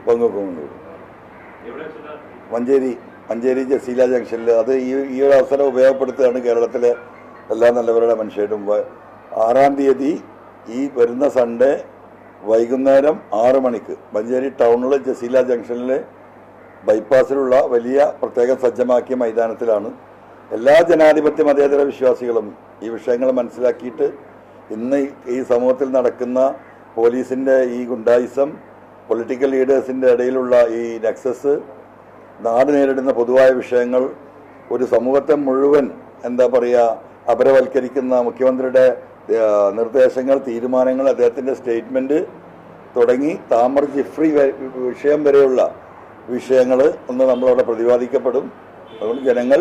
പങ്കുവെക്കുന്നുണ്ട്. മഞ്ചേരി ജസീല ജംഗ്ഷനിൽ. അത് ഈ ഒരു അവസരം ഉപയോഗപ്പെടുത്തുകയാണ് കേരളത്തിലെ എല്ലാ നല്ലവരുടെ മനുഷ്യരും. 6-ാം തീയതി ഈ വരുന്ന സൺഡേ വൈകുന്നേരം 6 മണിക്ക് മഞ്ചേരി ടൗണിൽ ജസീല ജംഗ്ഷനിലെ ബൈപ്പാസിലുള്ള വലിയ പ്രത്യേകം സജ്ജമാക്കിയ മൈതാനത്തിലാണ് എല്ലാ ജനാധിപത്യ മതേതര വിശ്വാസികളും ഈ വിഷയങ്ങൾ മനസ്സിലാക്കിയിട്ട് ഇന്ന് ഈ സമൂഹത്തിൽ നടക്കുന്ന പോലീസിൻ്റെ ഈ ഗുണ്ടായിസം, പൊളിറ്റിക്കൽ ലീഡേഴ്സിൻ്റെ ഇടയിലുള്ള ഈ നെക്സസ്, നാട് നേരിടുന്ന പൊതുവായ വിഷയങ്ങൾ, ഒരു സമൂഹത്തെ മുഴുവൻ എന്താ പറയുക അപരവൽക്കരിക്കുന്ന മുഖ്യമന്ത്രിയുടെ നിർദ്ദേശങ്ങൾ, തീരുമാനങ്ങൾ, അദ്ദേഹത്തിൻ്റെ സ്റ്റേറ്റ്മെൻറ്റ് തുടങ്ങി താമർ ജിഫ്രി വിഷയം വരെയുള്ള വിഷയങ്ങൾ ഒന്ന് നമ്മളവിടെ പ്രതിപാദിക്കപ്പെടും. അതുകൊണ്ട് ജനങ്ങൾ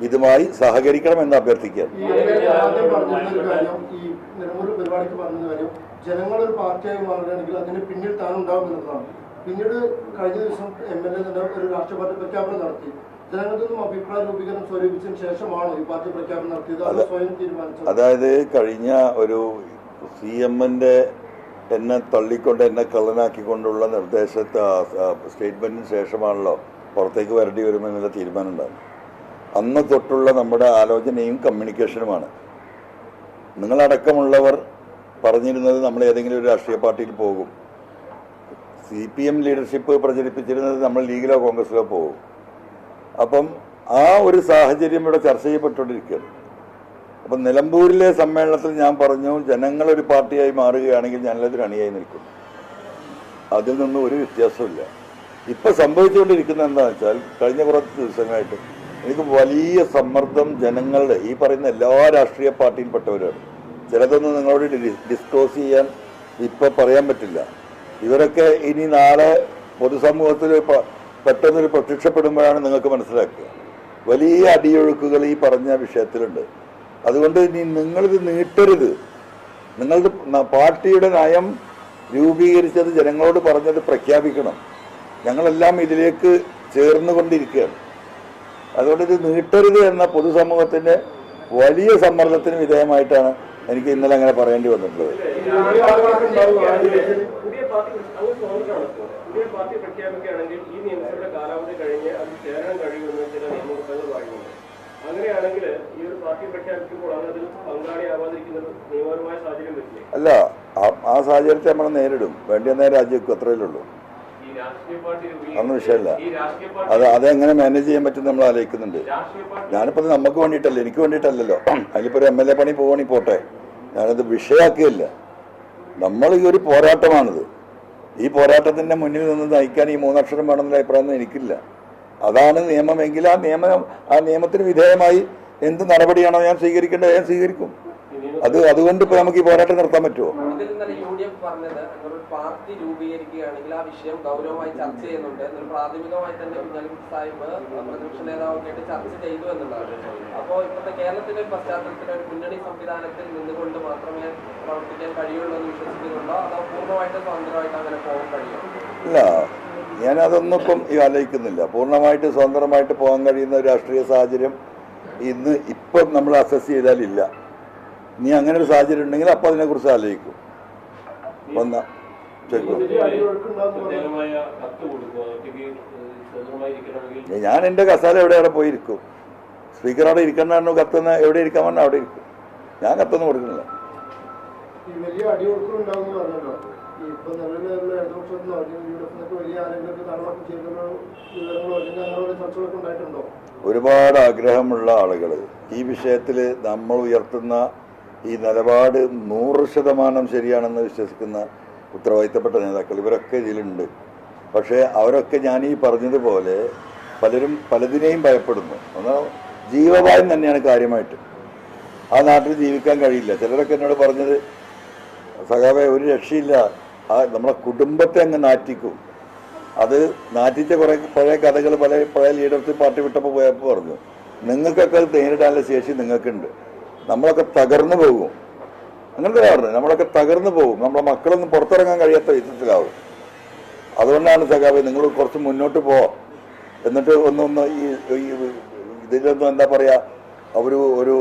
ഇതുമായി സഹകരിക്കണമെന്ന് അഭ്യർത്ഥിക്കുക. ജനങ്ങളൊരു പാർട്ടിയായി മാറുകയാണെങ്കിൽ അതിന് പിന്നിൽ താൻ ഉണ്ടാകുമെന്നതാണ്. പിന്നീട് കഴിഞ്ഞ ദിവസം MLA തന്നെ ഒരു രാഷ്ട്രീയ പാർട്ടി പ്രഖ്യാപനം നടത്തി. ജനങ്ങളിൽ നിന്നും അഭിപ്രായ രൂപീകരണം സ്വരൂപിച്ചതിന് ശേഷമാണ് ഈ പാർട്ടി പ്രഖ്യാപനം നടത്തിയത്. അത് സ്വയം തീരുമാനിച്ചത്. അതായത് കഴിഞ്ഞ ഒരു CM-ന്റെ എന്നെ തള്ളിക്കൊണ്ട് എന്നെ കള്ളനാക്കിക്കൊണ്ടുള്ള സ്റ്റേറ്റ്മെന്റിന് ശേഷമാണല്ലോ പുറത്തേക്ക് വരേണ്ടി വരുമെന്നുള്ള തീരുമാനം ഉണ്ടാകും. അന്ന് തൊട്ടുള്ള നമ്മുടെ ആലോചനയും കമ്മ്യൂണിക്കേഷനുമാണ്. നിങ്ങളടക്കമുള്ളവർ പറഞ്ഞിരുന്നത് നമ്മൾ ഏതെങ്കിലും ഒരു രാഷ്ട്രീയ പാർട്ടിയിൽ പോകും. CPM ലീഡർഷിപ്പ് പ്രചരിപ്പിച്ചിരുന്നത് നമ്മൾ ലീഗിലോ കോൺഗ്രസിലോ പോകും. അപ്പം ആ ഒരു സാഹചര്യം ഇവിടെ ചർച്ച ചെയ്യപ്പെട്ടുകൊണ്ടിരിക്കുകയാണ്. അപ്പം നിലമ്പൂരിലെ സമ്മേളനത്തിൽ ഞാൻ പറഞ്ഞു, ജനങ്ങളൊരു പാർട്ടിയായി മാറുകയാണെങ്കിൽ ഞാനതിൽ അണിയായി നിൽക്കും. അതിൽ നിന്നും ഒരു വ്യത്യാസമില്ല. ഇപ്പം സംഭവിച്ചുകൊണ്ടിരിക്കുന്നത് എന്താണെന്ന് വെച്ചാൽ കഴിഞ്ഞ കുറച്ച് ദിവസങ്ങളായിട്ട് എനിക്ക് വലിയ സമ്മർദ്ദം ജനങ്ങളുടെ ഈ പറയുന്ന എല്ലാ രാഷ്ട്രീയ പാർട്ടിയിൽപ്പെട്ടവരാണ്. ചിലതൊന്നും നിങ്ങളോട് ഡിസ്ക്ലോസ് ചെയ്യാൻ ഇപ്പം പറയാൻ പറ്റില്ല. ഇവരൊക്കെ ഇനി നാളെ പൊതുസമൂഹത്തിൽ പെട്ടെന്നൊരു പ്രത്യക്ഷപ്പെടുമ്പോഴാണ് നിങ്ങൾക്ക് മനസ്സിലാക്കുക. വലിയ അടിയൊഴുക്കുകൾ ഈ പറഞ്ഞ വിഷയത്തിലുണ്ട്. അതുകൊണ്ട് ഇനി നിങ്ങളിത് നീട്ടരുത്. നിങ്ങളുടെ പാർട്ടിയുടെ നയം രൂപീകരിച്ചത് ജനങ്ങളോട് പറഞ്ഞത് പ്രഖ്യാപിക്കണം. ഞങ്ങളെല്ലാം ഇതിലേക്ക് ചേർന്നുകൊണ്ടിരിക്കുകയാണ്. അതുകൊണ്ട് ഇത് നീട്ടരുത് എന്ന പൊതുസമൂഹത്തിൻ്റെ വലിയ സമ്മർദ്ദത്തിന് വിധേയമായിട്ടാണ് എനിക്ക് ഇന്നലെ അങ്ങനെ പറയേണ്ടി വന്നിട്ടുള്ളത്. പുതിയ പാർട്ടി പ്രഖ്യാപിക്കുകയാണെങ്കിൽ ഈ നിയമസഭയുടെ കാലാവധി കഴിഞ്ഞ് അത് ചേരാൻ കഴിയുമെന്ന് ചില നിയമവൃത്തങ്ങൾ പറയുന്നുണ്ട്. അങ്ങനെയാണെങ്കിൽ ഈ ഒരു പാർട്ടി പ്രഖ്യാപിക്കുമ്പോൾ അതിൽ പങ്കാളിയാവാതിരിക്കുന്നത് നിയമപരമായ സാഹചര്യം വരില്ലേ? അല്ല, ആ സാഹചര്യത്തെ നമ്മൾ നേരിടും. വേണ്ടിയ രാജ്യക്കും അത്രയല്ലേ ഉള്ളൂ. അതൊന്നും വിഷയമല്ല. അതെങ്ങനെ മാനേജ് ചെയ്യാൻ പറ്റും നമ്മൾ ആലോചിക്കുന്നുണ്ട്. ഞാനിപ്പോൾ നമുക്ക് വേണ്ടിയിട്ടല്ല, എനിക്ക് വേണ്ടിയിട്ടല്ലല്ലോ. അതിലിപ്പോൾ ഒരു MLA പണി പോകണി പോട്ടെ, ഞാനത് വിഷയമാക്കുകയില്ല. നമ്മൾ ഈ ഒരു പോരാട്ടമാണിത്. ഈ പോരാട്ടത്തിൻ്റെ മുന്നിൽ നിന്ന് നയിക്കാൻ ഈ 3 അക്ഷരം വേണമെന്നുള്ള അഭിപ്രായമൊന്നും എനിക്കില്ല. അതാണ് നിയമമെങ്കിൽ ആ നിയമത്തിന് വിധേയമായി എന്ത് നടപടിയാണോ ഞാൻ സ്വീകരിക്കേണ്ടത് ഞാൻ സ്വീകരിക്കും. അതുകൊണ്ട് ഇപ്പൊ നമുക്ക് ഈ പോരാട്ടം നിർത്താൻ പറ്റുമോ? അതിൽ ഇന്നലെ UDF പറഞ്ഞത് ഒരു പാർട്ടി രൂപീകരിക്കുകയാണെങ്കിൽ ആ വിഷയം ഗൗരവമായി ചർച്ച ചെയ്യുന്നുണ്ട്. എന്നാൽ പ്രാഥമികമായി തന്നെ കുഞ്ഞാലിക്കുട്ടി സാഹിബ് പ്രതിപക്ഷ നേതാവൊക്കെ ആയിട്ട് ചർച്ച ചെയ്തു എന്നുള്ളതാണ്. അപ്പോൾ ഇപ്പോഴത്തെ കേരളത്തിന്റെ പശ്ചാത്തലത്തിൽ ഒരു മുന്നണി സംവിധാനത്തിൽ നിന്നുകൊണ്ട് മാത്രമേ പ്രവർത്തിക്കാൻ കഴിയുള്ളൂ എന്ന് വിശ്വസിക്കുന്നുണ്ടോ, അതോ പൂർണ്ണമായിട്ട് സ്വതന്ത്രമായിട്ട് അങ്ങനെ പോകാൻ കഴിയുമോ? ഇല്ല, ഞാനതൊന്നും ഇപ്പം ആലോചിക്കുന്നില്ല. പൂർണ്ണമായിട്ട് സ്വതന്ത്രമായിട്ട് പോകാൻ കഴിയുന്ന രാഷ്ട്രീയ സാഹചര്യം ഇപ്പം നമ്മൾ അസസ് ചെയ്താലില്ല. ഇനി അങ്ങനെ ഒരു സാഹചര്യം ഉണ്ടെങ്കിൽ അപ്പം അതിനെക്കുറിച്ച് ആലോചിക്കും. ഞാൻ എൻ്റെ കസാല എവിടെയാണ് പോയിരിക്കും. സ്പീക്കർ അവിടെ ഇരിക്കണോ കത്തുന്ന എവിടെ ഇരിക്കാൻ പറഞ്ഞാൽ അവിടെ ഇരിക്കും. ഞാൻ കത്തൊന്നും കൊടുക്കുന്നില്ല. ഒരുപാട് ആഗ്രഹമുള്ള ആളുകൾ ഈ വിഷയത്തിൽ നമ്മൾ ഉയർത്തുന്ന ഈ നിലപാട് 100% ശരിയാണെന്ന് വിശ്വസിക്കുന്ന ഉത്തരവാദിത്തപ്പെട്ട നേതാക്കൾ ഇവരൊക്കെ ഇതിലുണ്ട്. പക്ഷേ അവരൊക്കെ ഞാൻ ഈ പറഞ്ഞതുപോലെ പലരും പലതിനെയും ഭയപ്പെടുന്നു. എന്നാൽ ജീവഭയം തന്നെയാണ് കാര്യമായിട്ട്. ആ നാട്ടിൽ ജീവിക്കാൻ കഴിയില്ല. ചിലരൊക്കെ എന്നോട് പറഞ്ഞത്, സഖാവേ ഒരു രക്ഷയില്ല, നമ്മളെ കുടുംബത്തെ അങ്ങ് നാറ്റിക്കും. അത് നാറ്റിച്ച കുറേ പഴയ കഥകൾ പഴയ ലീഡേഴ്സ് പാർട്ടി വിട്ടപ്പോൾ പോയപ്പോൾ പറഞ്ഞു, നിങ്ങൾക്കൊക്കെ അത് നേരിടാനുള്ള ശേഷി നിങ്ങൾക്കുണ്ട്, നമ്മളൊക്കെ തകർന്നു പോകും. അങ്ങനത്തെ പറഞ്ഞു, നമ്മളൊക്കെ തകർന്നു പോകും, നമ്മളെ മക്കളൊന്നും പുറത്തിറങ്ങാൻ കഴിയാത്ത വിധത്തിലാവും. അതുകൊണ്ടാണ് സഖാവേ നിങ്ങൾ കുറച്ച് മുന്നോട്ട് പോവാം, എന്നിട്ട് ഒന്നൊന്ന് ഈ ഇതിലൊന്നും എന്താ പറയുക, ഒരു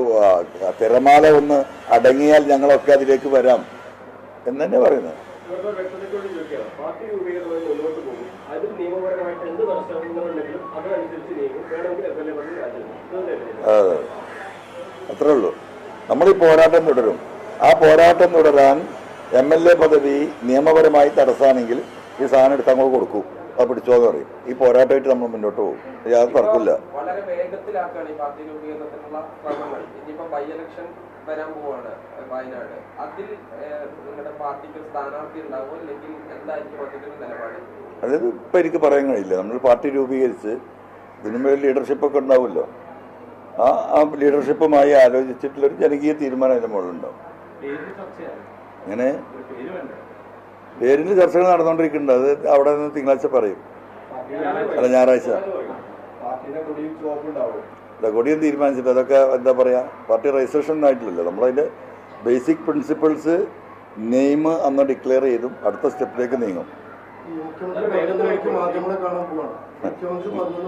തിരമാല ഒന്ന് അടങ്ങിയാൽ ഞങ്ങളൊക്കെ അതിലേക്ക് വരാം എന്ന് തന്നെ പറയുന്നത്. അതെ, അത്രേ ഉള്ളൂ. നമ്മൾ ഈ പോരാട്ടം തുടരും. ആ പോരാട്ടം തുടരാൻ MLA പദവി നിയമപരമായി തടസ്സാണെങ്കിൽ ഈ സാധനം എടുത്ത് അങ്ങോട്ട് കൊടുക്കും, അത് പിടിച്ചോന്ന് പറയും. ഈ പോരാട്ടമായിട്ട് നമ്മൾ മുന്നോട്ട് പോകും, യാതൊരു തർക്കമില്ല. വളരെ വേഗത്തിലാക്കുകയാണ് ഈ പാർട്ടി രൂപീകരണത്തിനുള്ള ശ്രമങ്ങൾ. ഇനിയിപ്പോ ബൈ ഇലക്ഷൻ വരാൻ പോവാണ് വയനാട്. അതിൽ നിങ്ങളുടെ പാർട്ടിക്ക് സ്ഥാനാർത്ഥി ഉണ്ടാവും, അല്ലെങ്കിൽ എന്തായിരിക്കും അതിന്റെ നിലപാട്? അതായത് ഇപ്പം എനിക്ക് പറയാൻ കഴിയില്ല. നമ്മൾ പാർട്ടി രൂപീകരിച്ച് ഇതിനുമേൽ ലീഡർഷിപ്പൊക്കെ ഉണ്ടാവുമല്ലോ. ആ ലീഡർഷിപ്പുമായി ആലോചിച്ചിട്ടുള്ളൊരു ജനകീയ തീരുമാനം അതിൻ്റെ മുകളിലുണ്ടാവും. അങ്ങനെ പേരിന് ചർച്ചകൾ നടന്നുകൊണ്ടിരിക്കുന്നുണ്ട്. അത് അവിടെ നിന്ന് തിങ്കളാഴ്ച പറയും, അല്ല ഞായറാഴ്ച. കൊടിയും തീരുമാനിച്ചിട്ട് അതൊക്കെ എന്താ പറയുക, പാർട്ടി രജിസ്ട്രേഷൻ ഒന്നും ആയിട്ടില്ലല്ലോ. നമ്മളതിൻ്റെ ബേസിക് പ്രിൻസിപ്പിൾസ് നെയിം അന്ന് ഡിക്ലെയർ ചെയ്തും അടുത്ത സ്റ്റെപ്പിലേക്ക് നീങ്ങും.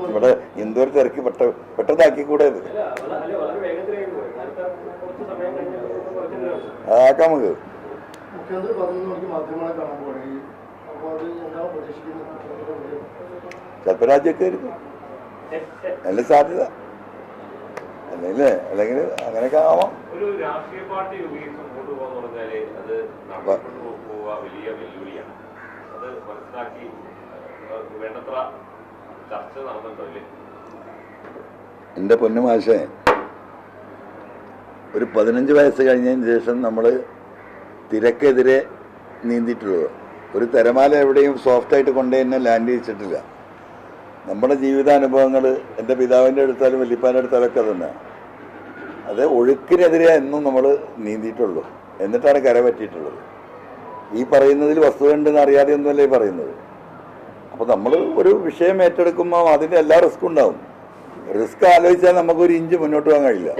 ഇവിടെ എന്തോരം തിരക്കി പെട്ടെന്നാക്കി കൂടെ ഇത് ആക്കാം നമുക്ക്. ചിലപ്പോൾ രാജ്യമൊക്കെ ആയിരിക്കും, നല്ല സാധ്യത അല്ലെങ്കിൽ അങ്ങനെയൊക്കെ ആവാം. ഒരു രാഷ്ട്രീയ പാർട്ടി മുമ്പോട്ട് പോകാന്ന് പറഞ്ഞാല് അത് പോവുക വലിയ വെല്ലുവിളിയാണ്. അത് മനസ്സിലാക്കി വേണ്ടത്ര ചർച്ച നടന്നിട്ടില്ലേ? എൻ്റെ പൊന്നുമാഷേ, ഒരു 15 വയസ്സ് കഴിഞ്ഞതിന് ശേഷം നമ്മൾ തിരക്കെതിരെ നീന്തിയിട്ടുള്ളത്. ഒരു തിരമാല എവിടെയും സോഫ്റ്റായിട്ട് കൊണ്ടേ തന്നെ ലാൻഡ് ചെയ്യിച്ചിട്ടില്ല. നമ്മുടെ ജീവിതാനുഭവങ്ങൾ എൻ്റെ പിതാവിൻ്റെ അടുത്താലും വല്യപ്പാൻ്റെ അടുത്താലൊക്കെ തന്നെ അത് ഒഴുക്കിനെതിരെ എന്നും നമ്മൾ നീന്തിയിട്ടുള്ളൂ. എന്നിട്ടാണ് കര പറ്റിയിട്ടുള്ളത്. ഈ പറയുന്നതിൽ വസ്തുത ഉണ്ടെന്ന് അറിയാതെ ഒന്നുമല്ലേ പറയുന്നത്. അപ്പോൾ നമ്മൾ ഒരു വിഷയം ഏറ്റെടുക്കുമ്പോൾ അതിൻ്റെ എല്ലാ റിസ്ക്കും ഉണ്ടാവും. റിസ്ക് ആലോചിച്ചാൽ നമുക്കൊരു ഇഞ്ച് മുന്നോട്ട് പോകാൻ കഴിയില്ല.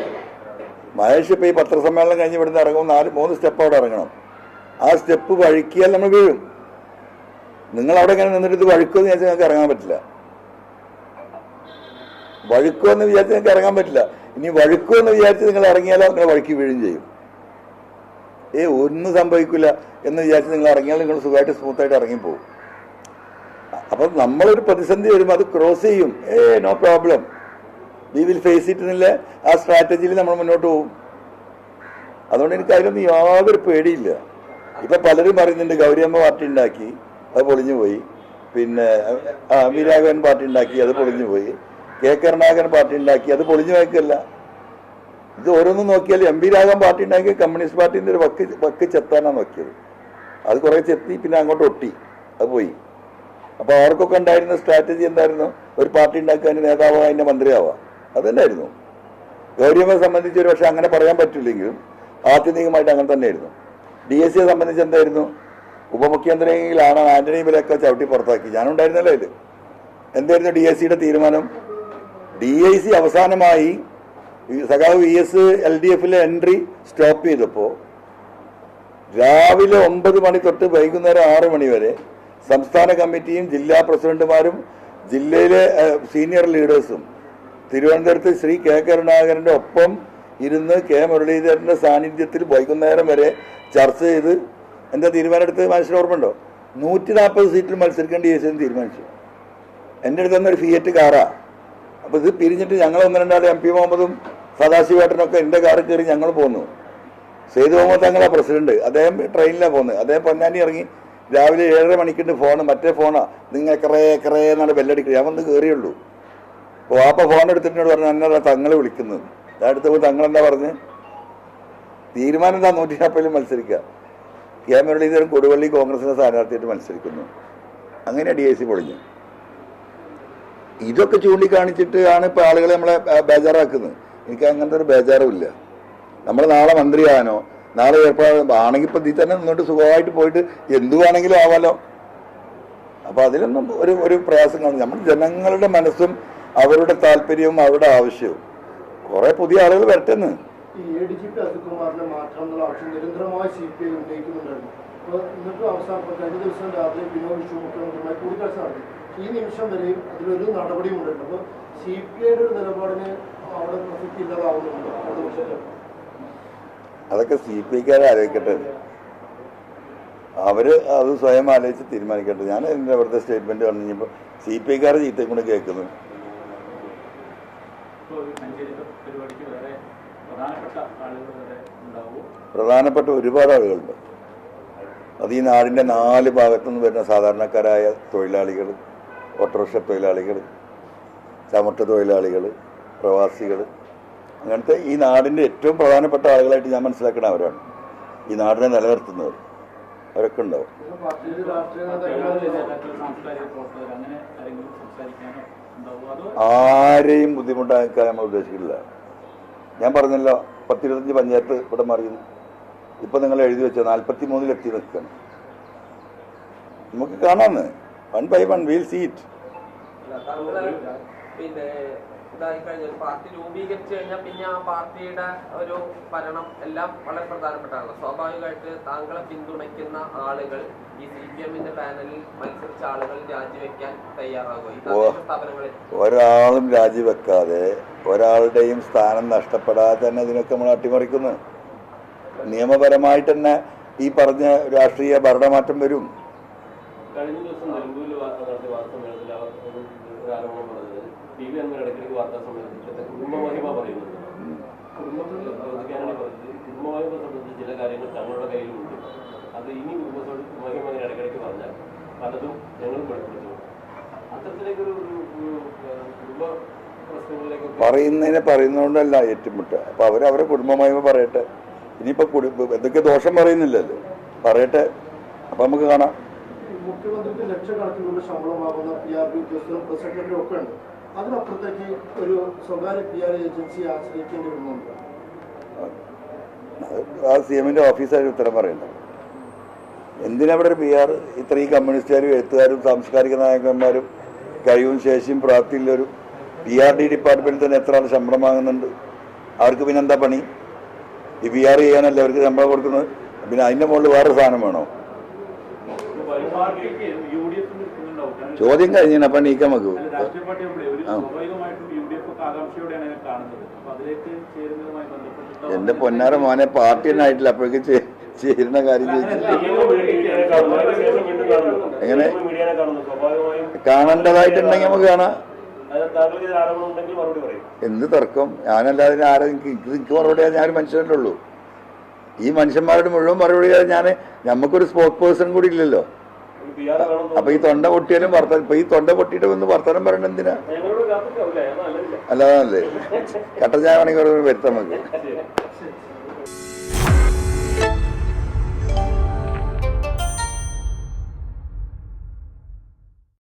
മഹേഷ് ഇപ്പോൾ ഈ പത്രസമ്മേളനം കഴിഞ്ഞ് ഇവിടുന്ന് ഇറങ്ങുമ്പോൾ 3 സ്റ്റെപ്പ് അവിടെ ഇറങ്ങണം. ആ സ്റ്റെപ്പ് വഴുക്കിയാൽ നമ്മൾ വീഴും. നിങ്ങളവിടെ ഇങ്ങനെ നിന്നിട്ട് ഇത് വഴുക്കുമെന്ന് വിചാരിച്ചാൽ നിങ്ങൾക്ക് ഇറങ്ങാൻ പറ്റില്ല. വഴുക്കുമെന്ന് വിചാരിച്ച് നിങ്ങൾക്ക് ഇറങ്ങാൻ പറ്റില്ല. ഇനി വഴുക്കുമെന്ന് വിചാരിച്ച് നിങ്ങൾ ഇറങ്ങിയാലോ നിങ്ങൾ വഴുക്കി വീഴും ചെയ്യും. ഒന്നും സംഭവിക്കില്ല എന്ന് വിചാരിച്ച് നിങ്ങൾ ഇറങ്ങിയാൽ നിങ്ങൾ സുഖമായിട്ട് സ്മൂത്തായിട്ട് ഇറങ്ങിപ്പോവും. അപ്പം നമ്മളൊരു പ്രതിസന്ധി വരുമ്പോൾ അത് ക്രോസ് ചെയ്യും. No problem, we will face it എന്നില്ല ആ സ്ട്രാറ്റജിയിൽ നമ്മൾ മുന്നോട്ട് പോകും. അതുകൊണ്ട് എനിക്ക് അതിലൊന്നും യാതൊരു പേടിയില്ല. ഇപ്പം പലരും പറയുന്നുണ്ട് ഗൗരിയമ്മ പാർട്ടി ഉണ്ടാക്കി അത് പൊളിഞ്ഞു പോയി, പിന്നെ വീരാഘവൻ പാർട്ടി ഉണ്ടാക്കി അത് പൊളിഞ്ഞു പോയി, കെ കരുണാകരൻ പാർട്ടി ഉണ്ടാക്കി അത് പൊളിഞ്ഞു വയ്ക്കല്ല. ഇത് ഓരോന്നും നോക്കിയാൽ MP രാഘവൻ പാർട്ടി ഉണ്ടാക്കി കമ്മ്യൂണിസ്റ്റ് പാർട്ടിൻ്റെ ഒരു വക്ക് ചെത്താനാണ് നോക്കിയത്. അത് കുറേ ചെത്തി പിന്നെ അങ്ങോട്ട് ഒട്ടി, അത് പോയി. അപ്പോൾ അവർക്കൊക്കെ ഉണ്ടായിരുന്ന സ്ട്രാറ്റജി എന്തായിരുന്നു? ഒരു പാർട്ടി ഉണ്ടാക്കാൻ നേതാവാ, അതിൻ്റെ മന്ത്രിയാവാം, അതുതന്നെയായിരുന്നു. ഗൗരിയമ്മയെ സംബന്ധിച്ച് ഒരു പക്ഷേ അങ്ങനെ പറയാൻ പറ്റില്ലെങ്കിലും ആത്യന്തികമായിട്ട് അങ്ങനെ തന്നെയായിരുന്നു. DSCയെ സംബന്ധിച്ച് എന്തായിരുന്നു? ഉപമുഖ്യമന്ത്രിയിലാണ് ആന്റണി ഇവരൊക്കെ ചവിട്ടി പുറത്താക്കി. ഞാനുണ്ടായിരുന്നല്ലോ ഇത്. എന്തായിരുന്നു DSCയുടെ തീരുമാനം? DIC അവസാനമായി സഖാവ് VS LDFിലെ എൻട്രി സ്റ്റോപ്പ് ചെയ്തപ്പോൾ രാവിലെ 9 മണി തൊട്ട് വൈകുന്നേരം 6 മണി വരെ സംസ്ഥാന കമ്മിറ്റിയും ജില്ലാ പ്രസിഡന്റുമാരും ജില്ലയിലെ സീനിയർ ലീഡേഴ്സും തിരുവനന്തപുരത്ത് ശ്രീ കെ കരുണാകരൻ്റെ ഒപ്പം ഇരുന്ന് കെ മുരളീധരൻ്റെ സാന്നിധ്യത്തിൽ വൈകുന്നേരം വരെ ചർച്ച ചെയ്ത് എന്താ തീരുമാനം എടുത്ത് മനുഷ്യന് ഓർമ്മയുണ്ടോ? 140 സീറ്റിൽ മത്സരിക്കാൻ DSC തീരുമാനിച്ചു. എൻ്റെ അടുത്ത് തന്നൊരു ഫിയറ്റ് കാറാ. അപ്പോൾ ഇത് പിരിഞ്ഞിട്ട് ഞങ്ങൾ 1-2 MP മുഹമ്മദും സദാശിവേട്ടനൊക്കെ എൻ്റെ കാറിൽ കയറി ഞങ്ങൾ പോന്നു. സെയ്ദ് മുഹമ്മദ് തങ്ങളാ പ്രസിഡന്റ്. അദ്ദേഹം ട്രെയിനിലാണ് പോകുന്നത്. അദ്ദേഹം പൊന്നാനി ഇറങ്ങി രാവിലെ 7:30 മണിക്കുണ്ട് ഫോണ്, മറ്റേ ഫോണാ, നിങ്ങൾ കറേ എന്നാണ് ബെല്ലടിക്കുക. ഞാൻ വന്ന് കയറിയുള്ളൂ. അപ്പോൾ വാപ്പ ഫോൺ എടുത്തിട്ട് പറഞ്ഞു എന്നല്ല തങ്ങൾ വിളിക്കുന്നത്. ഞാൻ എടുത്തപ്പോൾ തങ്ങളെന്താ പറഞ്ഞ് തീരുമാനം എന്താ 140 മത്സരിക്കുക. കെ മുരളീധരൻ കൊടുവള്ളി കോൺഗ്രസിൻ്റെ സ്ഥാനാർത്ഥിയായിട്ട് മത്സരിക്കുന്നു. അങ്ങനെ DSC പൊളിഞ്ഞു. ഇതൊക്കെ ചൂണ്ടിക്കാണിച്ചിട്ട് ആണ് ഇപ്പോൾ ആളുകളെ നമ്മളെ ബേജാറാക്കുന്നത്. എനിക്ക് അങ്ങനത്തെ ഒരു ബേജാറും ഇല്ല. നമ്മൾ നാളെ മന്ത്രിയാകാനോ നാളെ ആണെങ്കിൽ ഇപ്പം ഇതിൽ തന്നെ നിന്നോട്ട് സുഖമായിട്ട് പോയിട്ട് എന്തുവാണെങ്കിലും ആവാലോ. അപ്പോൾ അതിലൊന്നും ഒരു പ്രയാസം കാണും. നമ്മൾ ജനങ്ങളുടെ മനസ്സും അവരുടെ താല്പര്യവും അവരുടെ ആവശ്യവും കുറേ പുതിയ ആളുകൾ വരട്ടെന്ന്. ഈ ADGP അജിത്കുമാറിനെ മാറ്റണം എന്നുള്ള ആവശ്യം നിരന്തരമായി CPI ഉന്നയിക്കുന്നുണ്ടായിരുന്നു. അപ്പോൾ ഇന്നത്തെ അവസാനം കഴിഞ്ഞ ദിവസം രാത്രി വിനോദ് വിശ്വ മുഖ്യമന്ത്രിയുമായി കൂടിക്കാഴ്ച നടത്തി. ഈ നിമിഷം വരെയും അതിലൊരു നടപടിയും ഉണ്ടായിരുന്നു. അപ്പോൾ CPIയുടെ ഒരു നിലപാടിന് അവിടെ പ്രസക്തി ഇല്ലാതാവുന്നുണ്ടോ? അതൊക്കെ CPIക്കാരെ ആലോചിക്കട്ടെ. അവർ അത് സ്വയം ആലോചിച്ച് തീരുമാനിക്കട്ടെ. ഞാൻ എൻ്റെ അവിടുത്തെ സ്റ്റേറ്റ്മെൻറ്റ് പറഞ്ഞപ്പോൾ CPIക്കാരെ ചീത്തയും കൊണ്ട് കേൾക്കുന്നു. പ്രധാനപ്പെട്ട ഒരുപാട് ആളുകളുണ്ട്. അത് ഈ നാടിൻ്റെ 4 ഭാഗത്തുനിന്ന് വരുന്ന സാധാരണക്കാരായ തൊഴിലാളികൾ, ഓട്ടോറിക്ഷ തൊഴിലാളികൾ, ചമട്ട തൊഴിലാളികൾ, പ്രവാസികൾ, അങ്ങനത്തെ ഈ നാടിൻ്റെ ഏറ്റവും പ്രധാനപ്പെട്ട ആളുകളായിട്ട് ഞാൻ മനസ്സിലാക്കുന്ന അവരാണ്. ഈ നാടിനെ നിലനിർത്തുന്നവർ അവരൊക്കെ ഉണ്ടാവും. പാർട്ടിയിൽ രാഷ്ട്രീയ സാംസ്കാരിക പ്രവർത്തകർ അങ്ങനെ ആരെങ്കിലും സംസാരിക്കാനോ ഉണ്ടാവുമോ? അതോ ആരെയും ബുദ്ധിമുട്ടാക്കാൻ നമ്മൾ ഉദ്ദേശിക്കില്ല. ഞാൻ പറഞ്ഞല്ലോ 10-25 പഞ്ചായത്ത് ഇവിടെ മാറിയുന്നു. ഇപ്പം നിങ്ങൾ എഴുതി വെച്ചോ 43-ലെത്തി നിൽക്കണം. നമുക്ക് കാണാമെന്ന് 1 by 1 we'll see it. പിന്നെ ഇതായി കഴിഞ്ഞാൽ പാർട്ടി രൂപീകരിച്ചു കഴിഞ്ഞാൽ പിന്നെ ആ പാർട്ടിയുടെ ഒരു ഭരണം എല്ലാം വളരെ പ്രധാനപ്പെട്ടാണ്. സ്വാഭാവികമായിട്ട് താങ്കളെ പിന്തുണയ്ക്കുന്ന ആളുകൾ ഈ CPM-ന്റെ പാനലിൽ മത്സരിച്ച ആളുകൾ രാജിവെക്കാൻ തയ്യാറാകുമോ ഈ തദ്ദേശ സ്ഥാപനങ്ങളിൽ? ഒരാളും രാജിവെക്കാതെ ഒരാളുടെയും സ്ഥാനം നഷ്ടപ്പെടാതെ തന്നെ ഇതിനൊക്കെ നമ്മൾ അട്ടിമറിക്കുന്നു. നിയമപരമായിട്ട് തന്നെ ഈ പറഞ്ഞ രാഷ്ട്രീയ ഭരണമാറ്റം വരും. കഴിഞ്ഞ ദിവസം നിലമ്പൂരിൽ നടത്തിയ വാർത്താസമ്മേളനത്തിൽ അവർ ഒരു ആരോപണം പറഞ്ഞത് PV അൻവർ ഇടയ്ക്കിടയ്ക്ക് വാർത്താ സമ്മേളനത്തിൽ കുടുംബമഹിമ പറയുന്നത്, കുടുംബമഹിമ സംബന്ധിച്ച് ചില കാര്യങ്ങൾ തങ്ങളുടെ കയ്യിലുണ്ട്. അത് ഇനി കുടുംബമഹിമ ഇടയ്ക്കിടയ്ക്ക് പറഞ്ഞാൽ പലതും ഞങ്ങൾ വെളിപ്പെടുത്തും. അത്തരത്തിലേക്കൊരു കുടുംബ പ്രശ്നങ്ങളിലേക്ക് പറയുന്നതുകൊണ്ടല്ല ഏറ്റുമുട്ടുക. അപ്പോൾ അവരവരെ കുടുംബമഹിമ പറയട്ടെ. ഇനിയിപ്പോൾ എന്തൊക്കെ ദോഷം പറയുന്നില്ലല്ലോ, പറയട്ടെ. അപ്പം നമുക്ക് കാണാം. മുഖ്യമന്ത്രിക്ക് ലക്ഷക്കണക്കിനുള്ള ശമ്പളമാകുന്ന PR ഉദ്യോഗസ്ഥരും പ്രസ് സെക്രട്ടറിയും ഒക്കെ ഉണ്ട്. അതിനപ്പുറത്തേക്ക് ഒരു സ്വകാര്യ PR ഏജൻസിയെ ആശ്രയിക്കേണ്ടി വരുന്നുണ്ട്. ആ CM-ന്റെ ഓഫീസായിട്ട് ഉത്തരം പറയണ്ട. എന്തിനാ ഇവിടെ ഒരു PR? ഇത്രയും കമ്മ്യൂണിസ്റ്റുകാരും എഴുത്തുകാരും സാംസ്കാരിക നായകന്മാരും കഴിവും ശേഷിയും പ്രാപ്തിയുള്ളൊരു PRD ഡിപ്പാർട്ട്മെന്റിൽ തന്നെ എത്ര ആൾ ശമ്പളം വാങ്ങുന്നുണ്ട്? അവർക്ക് പിന്നെ എന്താ പണി? ഈ PR ചെയ്യാനല്ലേ അവർക്ക് ശമ്പളം കൊടുക്കുന്നത്. പിന്നെ അതിൻ്റെ മുകളിൽ വേറെ സാധനം വേണോ? ചോദ്യം കഴിഞ്ഞാൽ അപ്പം നീക്കാൻ നമുക്ക്. രാഷ്ട്രീയ പാർട്ടി സ്വാഭാവികമായിട്ടും UDF ആകാംക്ഷയോടെയാണ് കാണുന്നത്. അപ്പൊ അതിലേക്ക് ചേരുന്നതുമായി ബന്ധപ്പെട്ട് എന്റെ പൊന്നാര മോനെ പാർട്ടി തന്നെ ആയിട്ടില്ല, അപ്പോഴേക്ക് ചേരുന്ന കാര്യം എങ്ങനെ കാണേണ്ടതായിട്ടുണ്ടെങ്കിൽ നമുക്ക് കാണാം. എന്ത് തർക്കം? ഞാനല്ലാതെ ആരെ എനിക്ക് മറുപടി ഞാനൊരു മനുഷ്യനല്ലേ ഉള്ളൂ. ഈ മനുഷ്യന്മാരുടെ മുഴുവൻ മറുപടി നമുക്കൊരു സ്പോക്ക് പേഴ്സൺ കൂടി ഇല്ലല്ലോ. അപ്പൊ ഈ തൊണ്ട പൊട്ടിയാലും വർത്തമാനം, ഇപ്പൊ ഈ തൊണ്ട പൊട്ടിയിട്ട് വന്ന് വർത്തമാനം പറയണ എന്തിനാ? അല്ലാതെ കട്ടൻ ചായ വേണമെങ്കിൽ വരുത്താം നമുക്ക്.